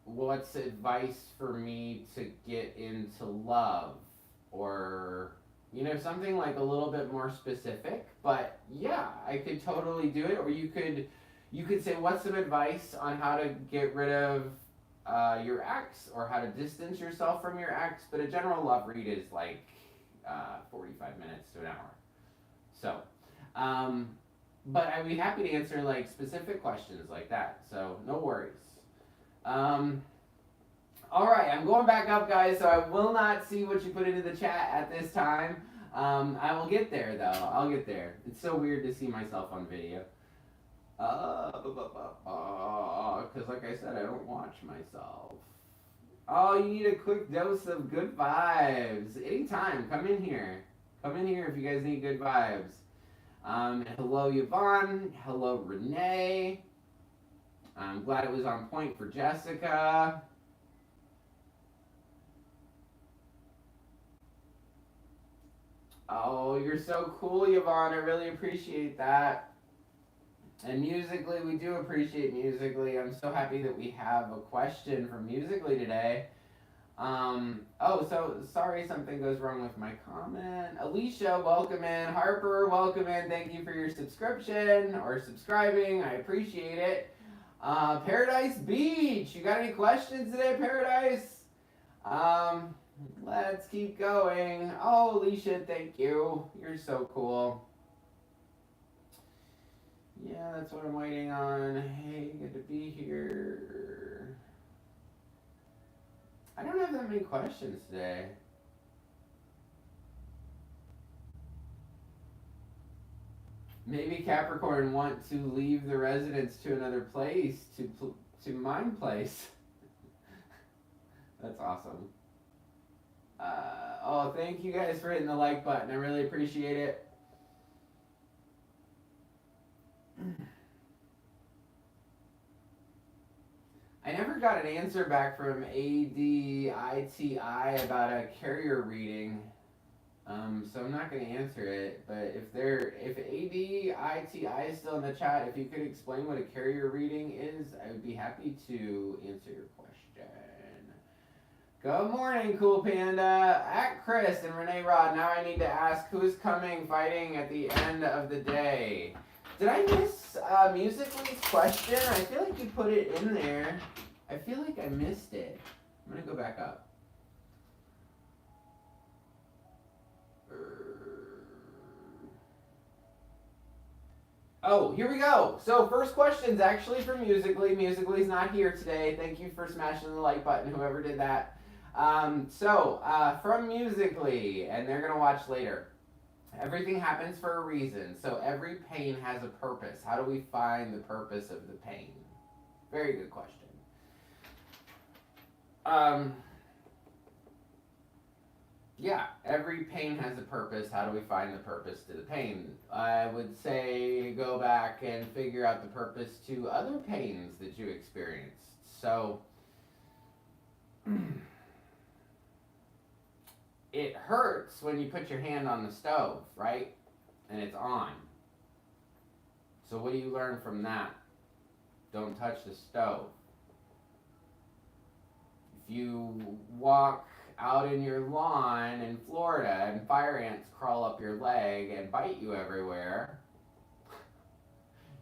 what's advice for me to get into love? Or, you know, something like a little bit more specific. But yeah, I could totally do it. Or you could say, what's some advice on how to get rid of your ex, or how to distance yourself from your ex? But a general love read is like 45 minutes to an hour. So, but I'd be happy to answer like specific questions like that. So no worries. All right, I'm going back up, guys. So I will not see what you put into the chat at this time. I will get there though. I'll get there. It's so weird to see myself on video. Because like I said, I don't watch myself. Oh, you need a quick dose of good vibes. Anytime, come in here. Come in here if you guys need good vibes. Hello, Yvonne. Hello, Renee. I'm glad it was on point for Jessica. Oh, you're so cool, Yvonne. I really appreciate that. And Musically, we do appreciate Musically. I'm so happy that we have a question from Musically today. Oh, so sorry something goes wrong with my comment. Alicia, welcome in. Harper, welcome in. Thank you for your subscription or subscribing. I appreciate it. Paradise Beach, you got any questions today, Paradise? Let's keep going. Oh, Alicia, thank you. You're so cool. Yeah, that's what I'm waiting on. Hey, good to be here. I don't have that many questions today. Maybe Capricorn want to leave the residence to another place, to mine place. That's awesome. Oh, thank you guys for hitting the like button. I really appreciate it. I never got an answer back from ADITI about a carrier reading, so I'm not going to answer it. But if ADITI is still in the chat, if you could explain what a carrier reading is, I would be happy to answer your question. Good morning, Cool Panda. At Chris and Renee Rod, now I need to ask, who's coming fighting at the end of the day? Did I miss Musically's question? I feel like you put it in there. I feel like I missed it. I'm going to go back up. Oh, here we go. So first question's actually from Musically. Musically's not here today. Thank you for smashing the like button, whoever did that. From Musically, and they're going to watch later. Everything happens for a reason, so every pain has a purpose. How do we find the purpose of the pain? Very good question. Yeah, every pain has a purpose. How do we find the purpose to the pain? I would say go back and figure out the purpose to other pains that you experienced. So, it hurts when you put your hand on the stove, right? And it's on. So what do you learn from that? Don't touch the stove. If you walk out in your lawn in Florida and fire ants crawl up your leg and bite you everywhere,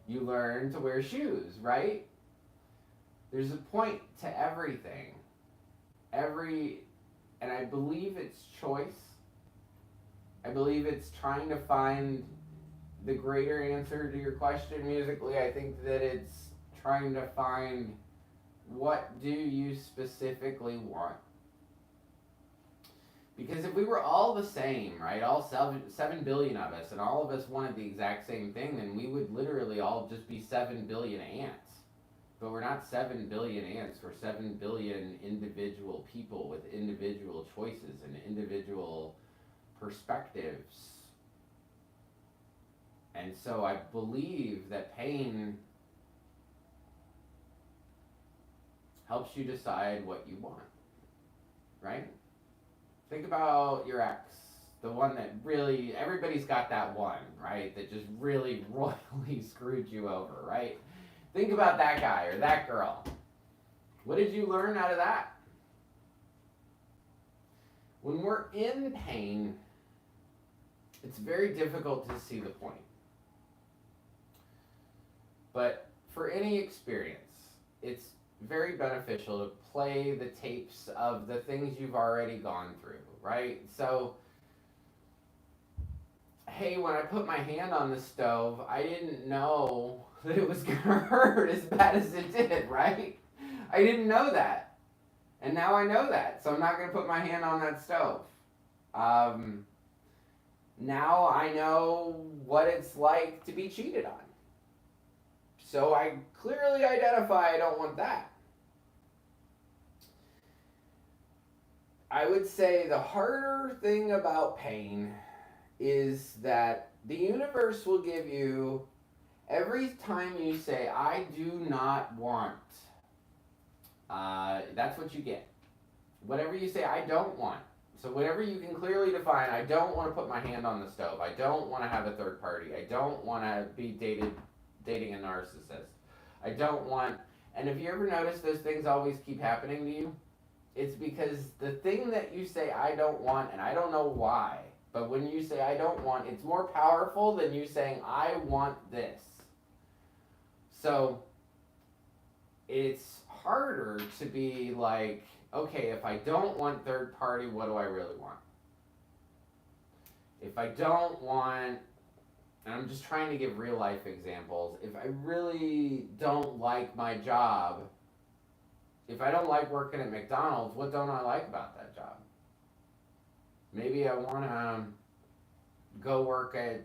you learn to wear shoes, right? There's a point to everything. And I believe it's choice. I believe it's trying to find the greater answer to your question Musically. I think that it's trying to find, what do you specifically want? Because if we were all the same, right, all 7 billion of us, and all of us wanted the exact same thing, then we would literally all just be 7 billion ants. But we're not 7 billion ants, we're 7 billion individual people with individual choices and individual perspectives. And so I believe that pain helps you decide what you want, right? Think about your ex. The one that really, everybody's got that one, right? That just really royally screwed you over, right? Think about that guy or that girl. What did you learn out of that? When we're in pain, it's very difficult to see the point. But for any experience, it's very beneficial to play the tapes of the things you've already gone through, right? So, hey, when I put my hand on the stove, I didn't know that it was going to hurt as bad as it did, right? I didn't know that. And now I know that, so I'm not going to put my hand on that stove. Now I know what it's like to be cheated on. So I clearly identify I don't want that. I would say the harder thing about pain is that the universe will give you, every time you say, I do not want, that's what you get. Whatever you say, I don't want. So whatever you can clearly define, I don't want to put my hand on the stove. I don't want to have a third party. I don't want to be dating a narcissist. I don't want, and if you ever notice those things always keep happening to you, it's because the thing that you say, I don't want, and I don't know why, but when you say, I don't want, it's more powerful than you saying, I want this. So it's harder to be like, okay, if I don't want third party, what do I really want? If I don't want, and I'm just trying to give real life examples, if I really don't like my job, if I don't like working at McDonald's, what don't I like about that job? Maybe I want to go work at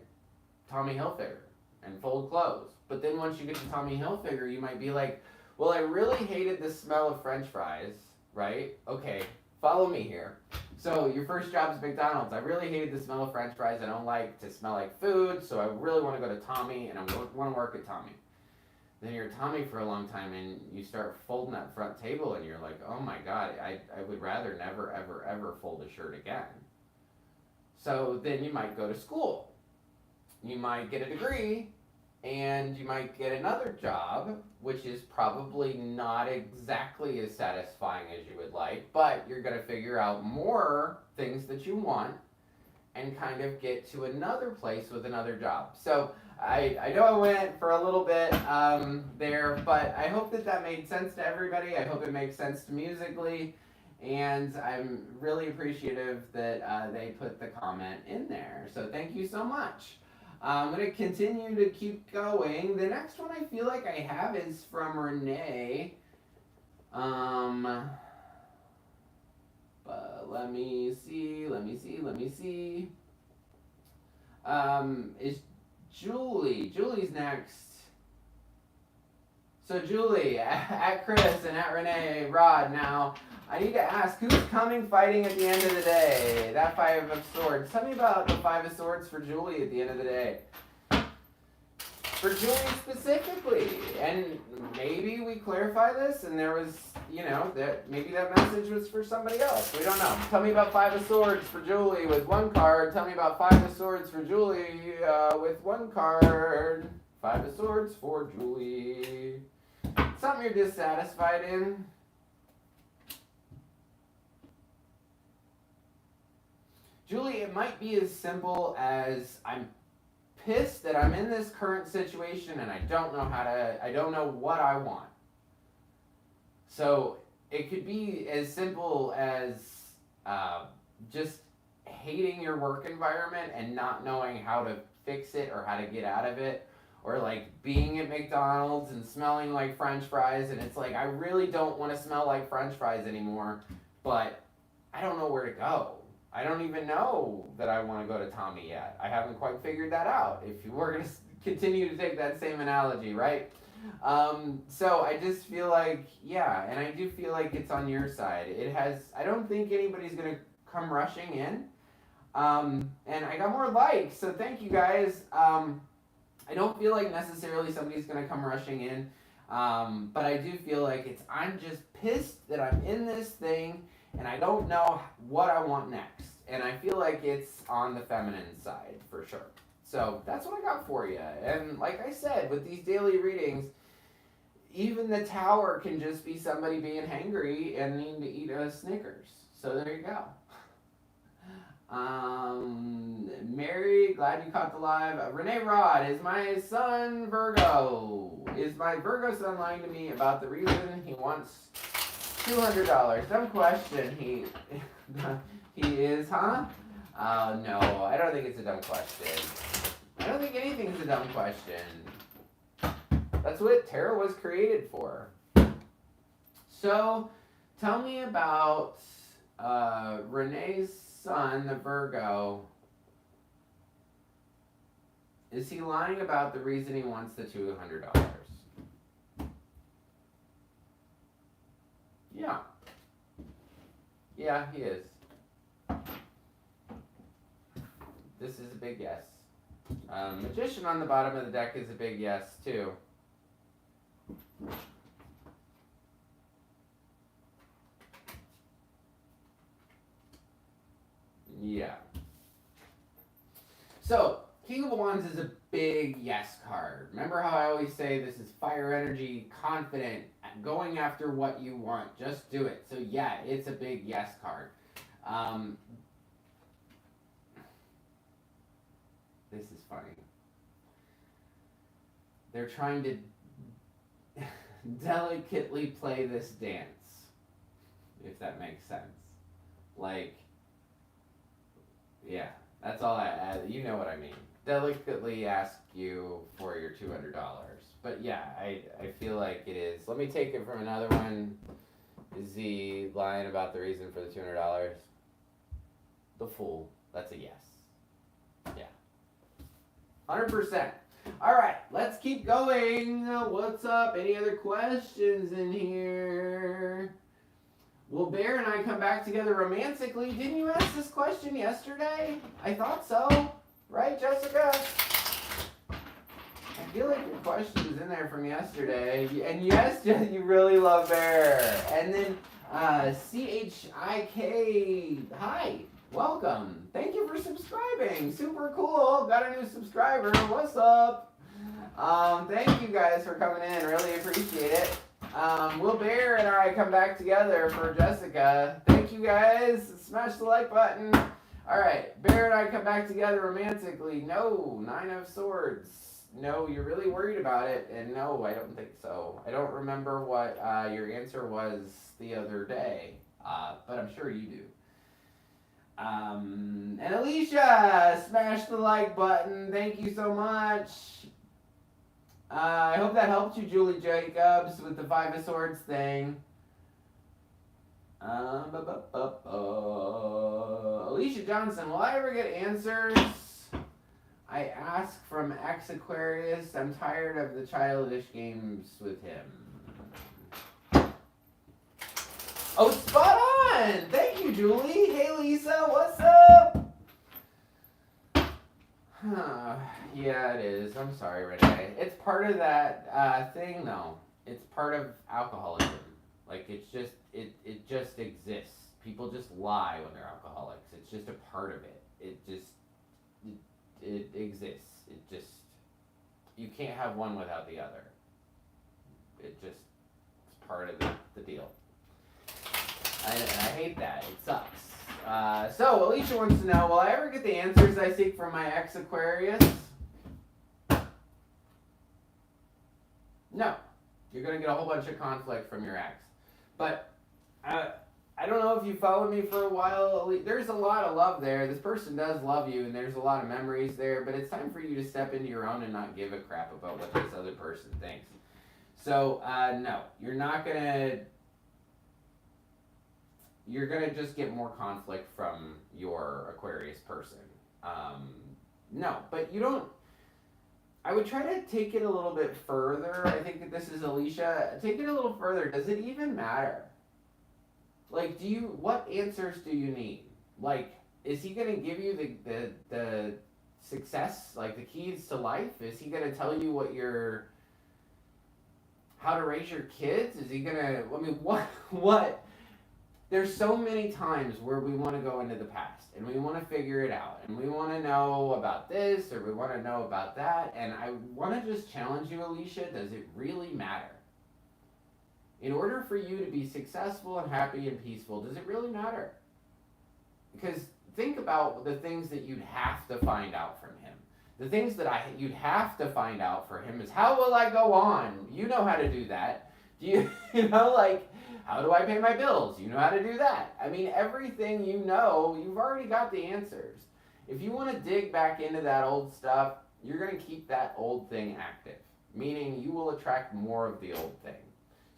Tommy Hilfiger and fold clothes. But then once you get to Tommy Hilfiger, you might be like, well, I really hated the smell of French fries, right? Okay, follow me here. So your first job is McDonald's. I really hated the smell of French fries. I don't like to smell like food, so I really want to go to Tommy, and I want to work at Tommy. Then you're at Tommy for a long time, and you start folding that front table, and you're like, oh my God, I would rather never, ever, ever fold a shirt again. So then you might go to school. You might get a degree, and you might get another job, which is probably not exactly as satisfying as you would like, but you're going to figure out more things that you want and kind of get to another place with another job. So I know I went for a little bit there, but I hope that made sense to everybody. I hope it makes sense to musically, and I'm really appreciative that they put the comment in there. So thank you so much. I'm going to continue to keep going. The next one I feel like I have is from Renee. But let me see. Is Julie. Julie's next. So Julie, at Chris and at Renee, Rod, now, I need to ask, who's coming fighting at the end of the day? That Five of Swords. Tell me about the Five of Swords for Julie at the end of the day. For Julie specifically. And maybe we clarify this and there was, that maybe that message was for somebody else. We don't know. Tell me about Five of Swords for Julie with one card. Tell me about Five of Swords for Julie with one card. Five of Swords for Julie. Something you're dissatisfied in. Julie, it might be as simple as I'm pissed that I'm in this current situation and I don't know what I want. So it could be as simple as just hating your work environment and not knowing how to fix it or how to get out of it. Or like being at McDonald's and smelling like French fries and it's like, I really don't want to smell like French fries anymore, but I don't know where to go. I don't even know that I want to go to Tommy yet. I haven't quite figured that out. If we're going to continue to take that same analogy, right? So I just feel like, yeah, and I do feel like it's on your side. I don't think anybody's going to come rushing in. And I got more likes, so thank you guys. I don't feel like necessarily somebody's going to come rushing in, but I do feel like I'm just pissed that I'm in this thing and I don't know what I want next. and I feel like it's on the feminine side for sure. So that's what I got for you. And like I said, with these daily readings, even the Tower can just be somebody being hangry and needing to eat a Snickers. So there you go. Mary, glad you caught the live. Renee Rod, is my son Virgo? Is my Virgo son lying to me about the reason he wants $200? Dumb question. He is, huh? No, I don't think it's a dumb question. I don't think anything's a dumb question. That's what tarot was created for. So, tell me about Renee's son, the Virgo. Is he lying about the reason he wants the $200? Yeah. Yeah, he is. This is a big yes. Magician on the bottom of the deck is a big yes, too. Yeah. So, King of Wands is a big yes card. Remember how I always say this is fire energy, confident, going after what you want. Just do it. So yeah, it's a big yes card. This is funny. They're trying to delicately play this dance, if that makes sense. Like, yeah, that's all you know what I mean. Delicately ask you for your $200. But yeah, I feel like it is. Let me take it from another one. Is he lying about the reason for the $200? The Fool. That's a yes. Yeah. 100%. All right, let's keep going. What's up? Any other questions in here? Will Bear and I come back together romantically? Didn't you ask this question yesterday? I thought so. Right, Jessica? I feel like your question is in there from yesterday. And yes, you really love Bear. And then CHIK, hi, welcome. Thank you for subscribing. Super cool. Got a new subscriber. What's up? Thank you guys for coming in. Really appreciate it. Will Bear and I come back together for Jessica. Thank you guys. Smash the like button. All right, Bear and I come back together romantically. No, 9 of Swords. No, you're really worried about it. And no, I don't think so. I don't remember what your answer was the other day, but I'm sure you do. And Alicia, smash the like button. Thank you so much. I hope that helped you, Julie Jacobs, with the 5 of Swords thing. Alicia Johnson, will I ever get answers? I ask from ex-Aquarius. I'm tired of the childish games with him. Oh, spot on! Thank you, Julie. Hey, Lisa, what's up? Yeah, it is. I'm sorry, Renee. It's part of that thing, though. It's part of alcoholism. Like, it's just, it just exists. People just lie when they're alcoholics. It's just a part of it. It exists. It just, you can't have one without the other. It just, it's part of the deal. I hate that. It sucks. So, Alicia wants to know, will I ever get the answers I seek from my ex-Aquarius? No. You're going to get a whole bunch of conflict from your ex. But, I don't know if you followed me for a while. There's a lot of love there. This person does love you, and there's a lot of memories there, but it's time for you to step into your own and not give a crap about what this other person thinks. So, no. You're not going to... You're going to just get more conflict from your Aquarius person. No, but you don't... I would try to take it a little bit further. I think that this is Alicia. Take it a little further. Does it even matter? Like, what answers do you need? Like, is he going to give you the success, like the keys to life? Is he going to tell you how to raise your kids? Is he going to, I mean, what there's so many times where we want to go into the past and we want to figure it out and we want to know about this or we want to know about that. And I want to just challenge you, Alicia, does it really matter? In order for you to be successful and happy and peaceful, does it really matter? Because think about the things that you'd have to find out from him. The things that you'd have to find out for him is, how will I go on? You know how to do that. Do you, like, how do I pay my bills? You know how to do that. I mean, everything you know, you've already got the answers. If you want to dig back into that old stuff, you're going to keep that old thing active, meaning you will attract more of the old thing.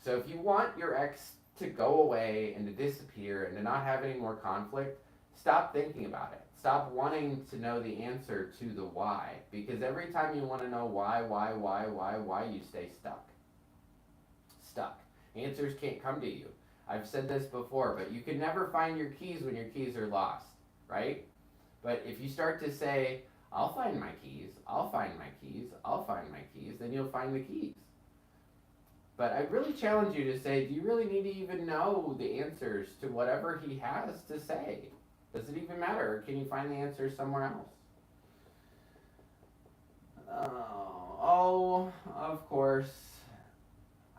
So if you want your ex to go away and to disappear and to not have any more conflict, stop thinking about it. Stop wanting to know the answer to the why, because every time you want to know why, you stay stuck. Stuck. Answers can't come to you. I've said this before, but you can never find your keys when your keys are lost, right? But if you start to say, I'll find my keys, I'll find my keys, I'll find my keys, then you'll find the keys. But I really challenge you to say, do you really need to even know the answers to whatever he has to say? Does it even matter? Or can you find the answers somewhere else? Oh, of course.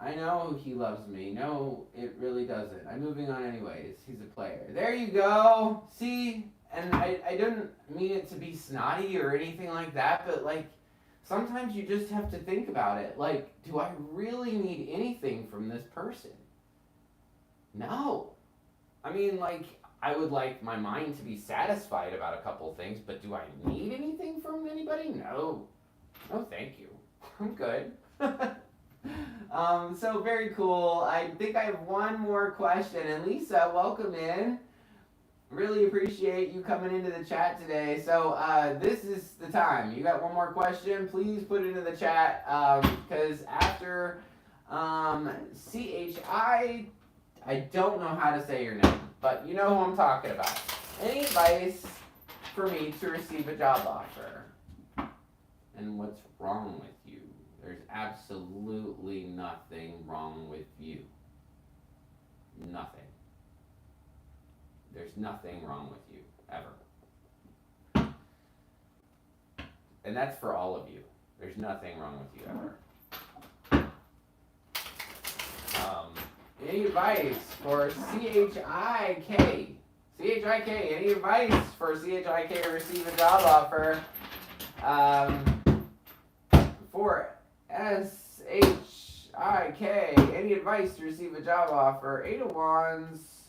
I know he loves me. No, it really doesn't. I'm moving on anyways. He's a player. There you go. See? And I didn't mean it to be snotty or anything like that, but like, sometimes you just have to think about it. Like, do I really need anything from this person? No. I mean, like, I would like my mind to be satisfied about a couple things, but do I need anything from anybody? No. No, thank you. I'm good. So very cool. I think I have one more question. And Lisa, welcome in. Really appreciate you coming into the chat today. So this is the time. You got one more question? Please put it into the chat. Because after CHI, I don't know how to say your name, but you know who I'm talking about. Any advice for me to receive a job offer? And what's wrong with you? There's absolutely nothing wrong with you. Nothing. There's nothing wrong with you, ever. And that's for all of you. There's nothing wrong with you, ever. Any advice for CHIK? CHIK, any advice for CHIK to receive a job offer? For SHIK, any advice to receive a job offer? 8 of Wands.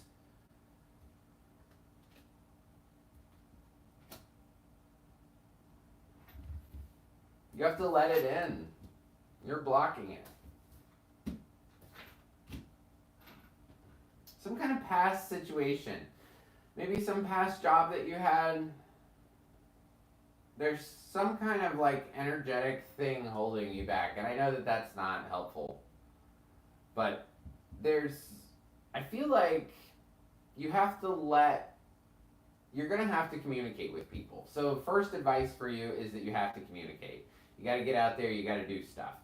You have to let it in. You're blocking it. Some kind of past situation. Maybe some past job that you had. There's some kind of like energetic thing holding you back. And I know that that's not helpful. But I feel like you have to you're going to have to communicate with people. So first advice for you is that you have to communicate. You got to get out there. You got to do stuff.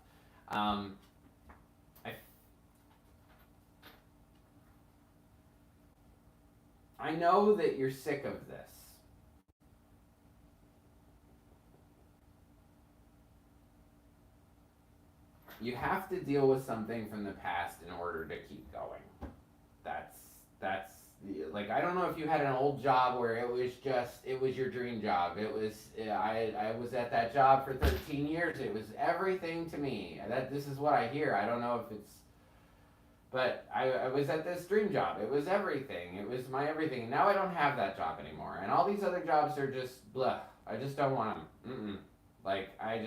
I know that you're sick of this. You have to deal with something from the past in order to keep going. That's like, I don't know if you had an old job where it was your dream job. I was at that job for 13 years. It was everything to me. This is what I hear. I don't know if it's, but I was at this dream job. It was everything. It was my everything. Now I don't have that job anymore. And all these other jobs are just blah. I just don't want them. Like, I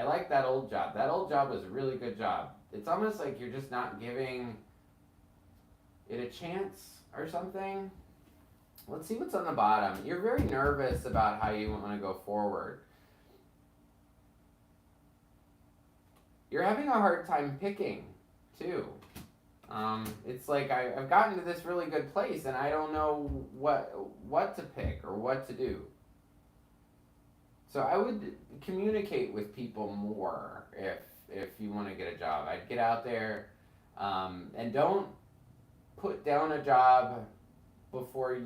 like that old job. That old job was a really good job. It's almost like you're just not giving it a chance or something. Let's see what's on the bottom. You're very nervous about how you want to go forward. You're having a hard time picking, too. It's like I've gotten to this really good place and I don't know what to pick or what to do. So I would communicate with people more if you want to get a job. I'd get out there and don't put down a job before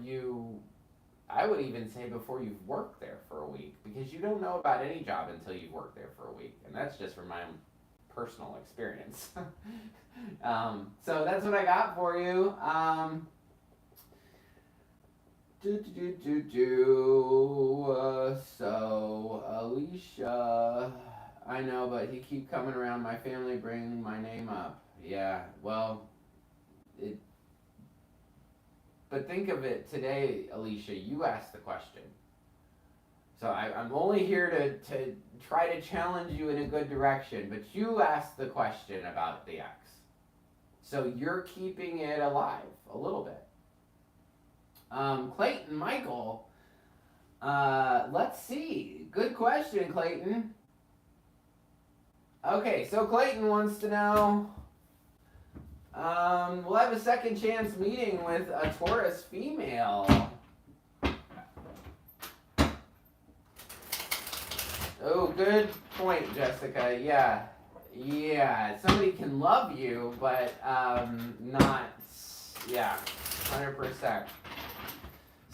I would even say before you've worked there for a week, because you don't know about any job until you've worked there for a week. And that's just from my own personal experience. So that's what I got for you. So Alicia, I know, but he keep coming around my family bringing my name up. Yeah, well, but think of it today, Alicia, you asked the question. So I'm only here to try to challenge you in a good direction, but you asked the question about the ex. So you're keeping it alive a little bit. Clayton Michael, let's see. Good question, Clayton. Okay, so Clayton wants to know, we'll have a second chance meeting with a Taurus female. Oh, good point, Jessica. Yeah, somebody can love you, but not, 100%.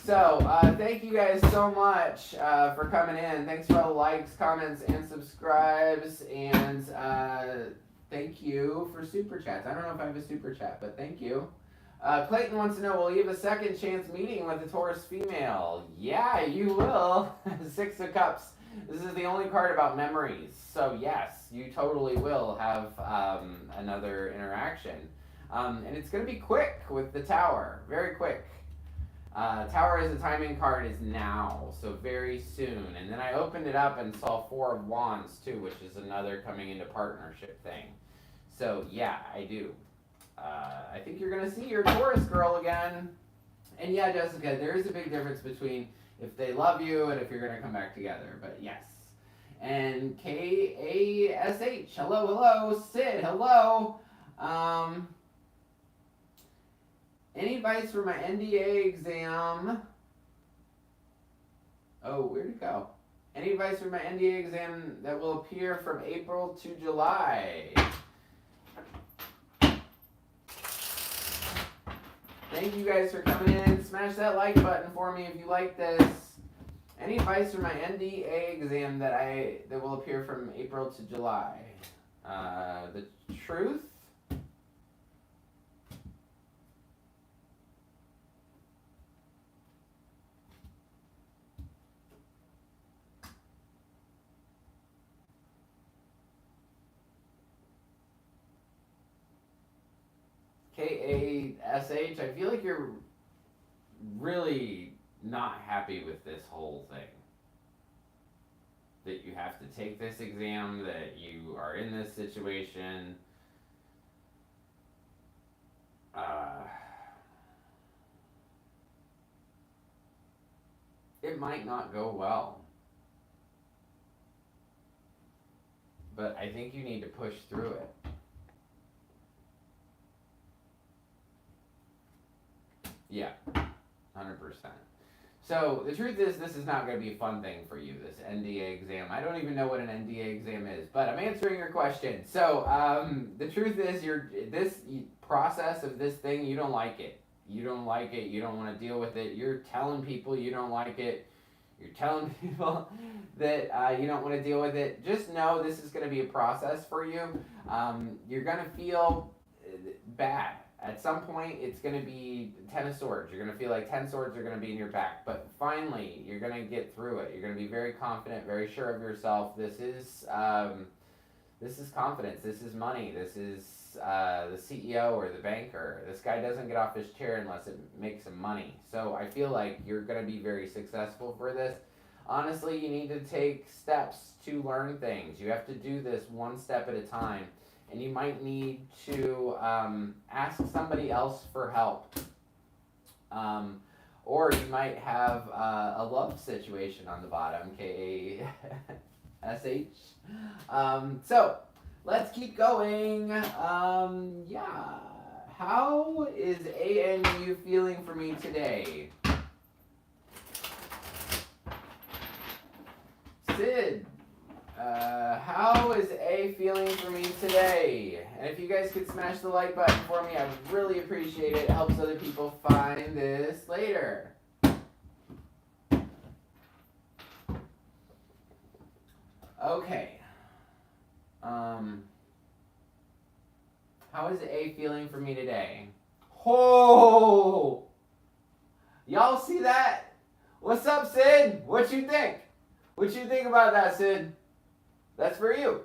So, thank you guys so much for coming in. Thanks for all the likes, comments, and subscribes. And thank you for super chats. I don't know if I have a super chat, but thank you. Clayton wants to know, will you have a second chance meeting with a Taurus female? Yeah, you will. Six of Cups. This is the only card about memories. So yes, you totally will have another interaction. And it's going to be quick with the Tower. Very quick. Tower as a timing card is now, so very soon. And then I opened it up and saw Four of Wands too, which is another coming into partnership thing. So yeah, I do. I think you're going to see your Taurus girl again. And yeah, Jessica, there is a big difference between if they love you and if you're going to come back together. But yes. And Kash, hello. Sid, hello. Any advice for my NDA exam? Oh, where'd it go? Any advice for my NDA exam that will appear from April to July? Thank you guys for coming in. Smash that like button for me if you like this. Any advice for my NDA exam that will appear from April to July? The truth? Kash, I feel like you're really not happy with this whole thing. That you have to take this exam, that you are in this situation. It might not go well. But I think you need to push through it. Yeah, 100%. So the truth is, this is not going to be a fun thing for you, this NDA exam. I don't even know what an NDA exam is, but I'm answering your question. So the truth is, this process of this thing, you don't like it. You don't like it. You don't want to deal with it. You're telling people you don't like it. You're telling people that you don't want to deal with it. Just know this is going to be a process for you. You're going to feel bad. At some point, it's going to be 10 of Swords. You're going to feel like 10 swords are going to be in your back. But finally, you're going to get through it. You're going to be very confident, very sure of yourself. This is confidence. This is money. This is the CEO or the banker. This guy doesn't get off his chair unless it makes him money. So I feel like you're going to be very successful for this. Honestly, you need to take steps to learn things. You have to do this one step at a time. And you might need to ask somebody else for help. Or you might have a love situation on the bottom, Kash. So, let's keep going. Yeah. How is ANU feeling for me today? Sid. How is A feeling for me today? And if you guys could smash the like button for me, I would really appreciate it. It helps other people find this later. Okay. How is A feeling for me today? Oh! Y'all see that? What's up, Sid? What you think? What you think about that, Sid? That's for you.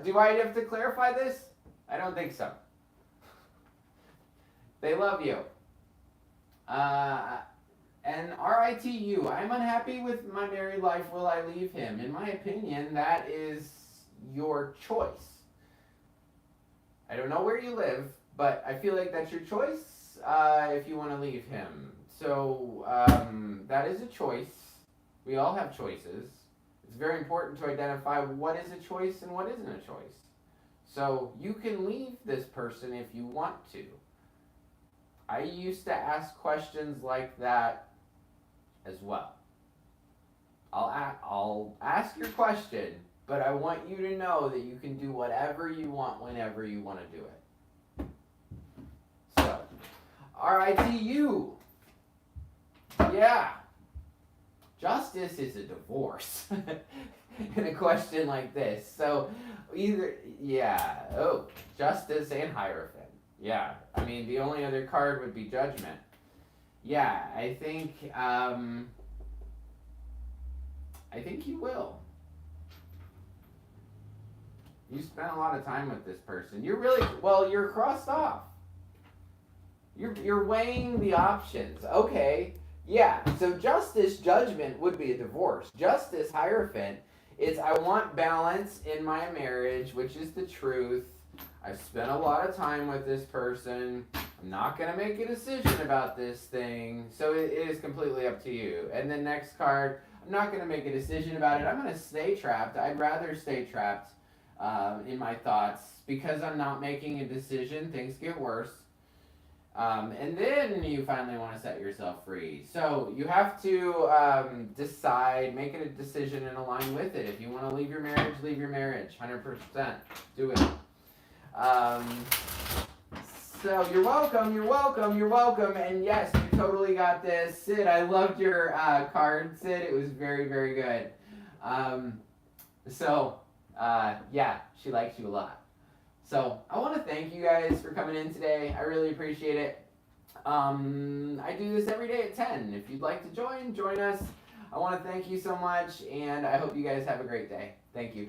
Do I have to clarify this? I don't think so. They love you. And RITU, I'm unhappy with my married life. Will I leave him? In my opinion, that is your choice. I don't know where you live, but I feel like that's your choice if you want to leave him. So that is a choice. We all have choices. It's very important to identify what is a choice and what isn't a choice. So you can leave this person if you want to. I used to ask questions like that as well. I'll ask your question, but I want you to know that you can do whatever you want whenever you want to do it. So, RITU. Yeah. Justice is a divorce in a question like this. So, Justice and Hierophant. Yeah, I mean, the only other card would be Judgment. Yeah, I think you will. You spent a lot of time with this person. You're crossed off. You're weighing the options. Okay, yeah, so Justice, Judgment would be a divorce. Justice, Hierophant, is I want balance in my marriage, which is the truth. I've spent a lot of time with this person. I'm not going to make a decision about this thing. So it is completely up to you. And then next card, I'm not going to make a decision about it. I'm going to stay trapped. I'd rather stay trapped in my thoughts because I'm not making a decision. Things get worse. And then you finally want to set yourself free. So you have to decide, make it a decision and align with it. If you want to leave your marriage, leave your marriage. 100%. Do it. So you're welcome. And yes, you totally got this. Sid, I loved your card, Sid. It was very, very good. Yeah, she likes you a lot. So I want to thank you guys for coming in today. I really appreciate it. I do this every day at 10. If you'd like to join us. I want to thank you so much, and I hope you guys have a great day. Thank you.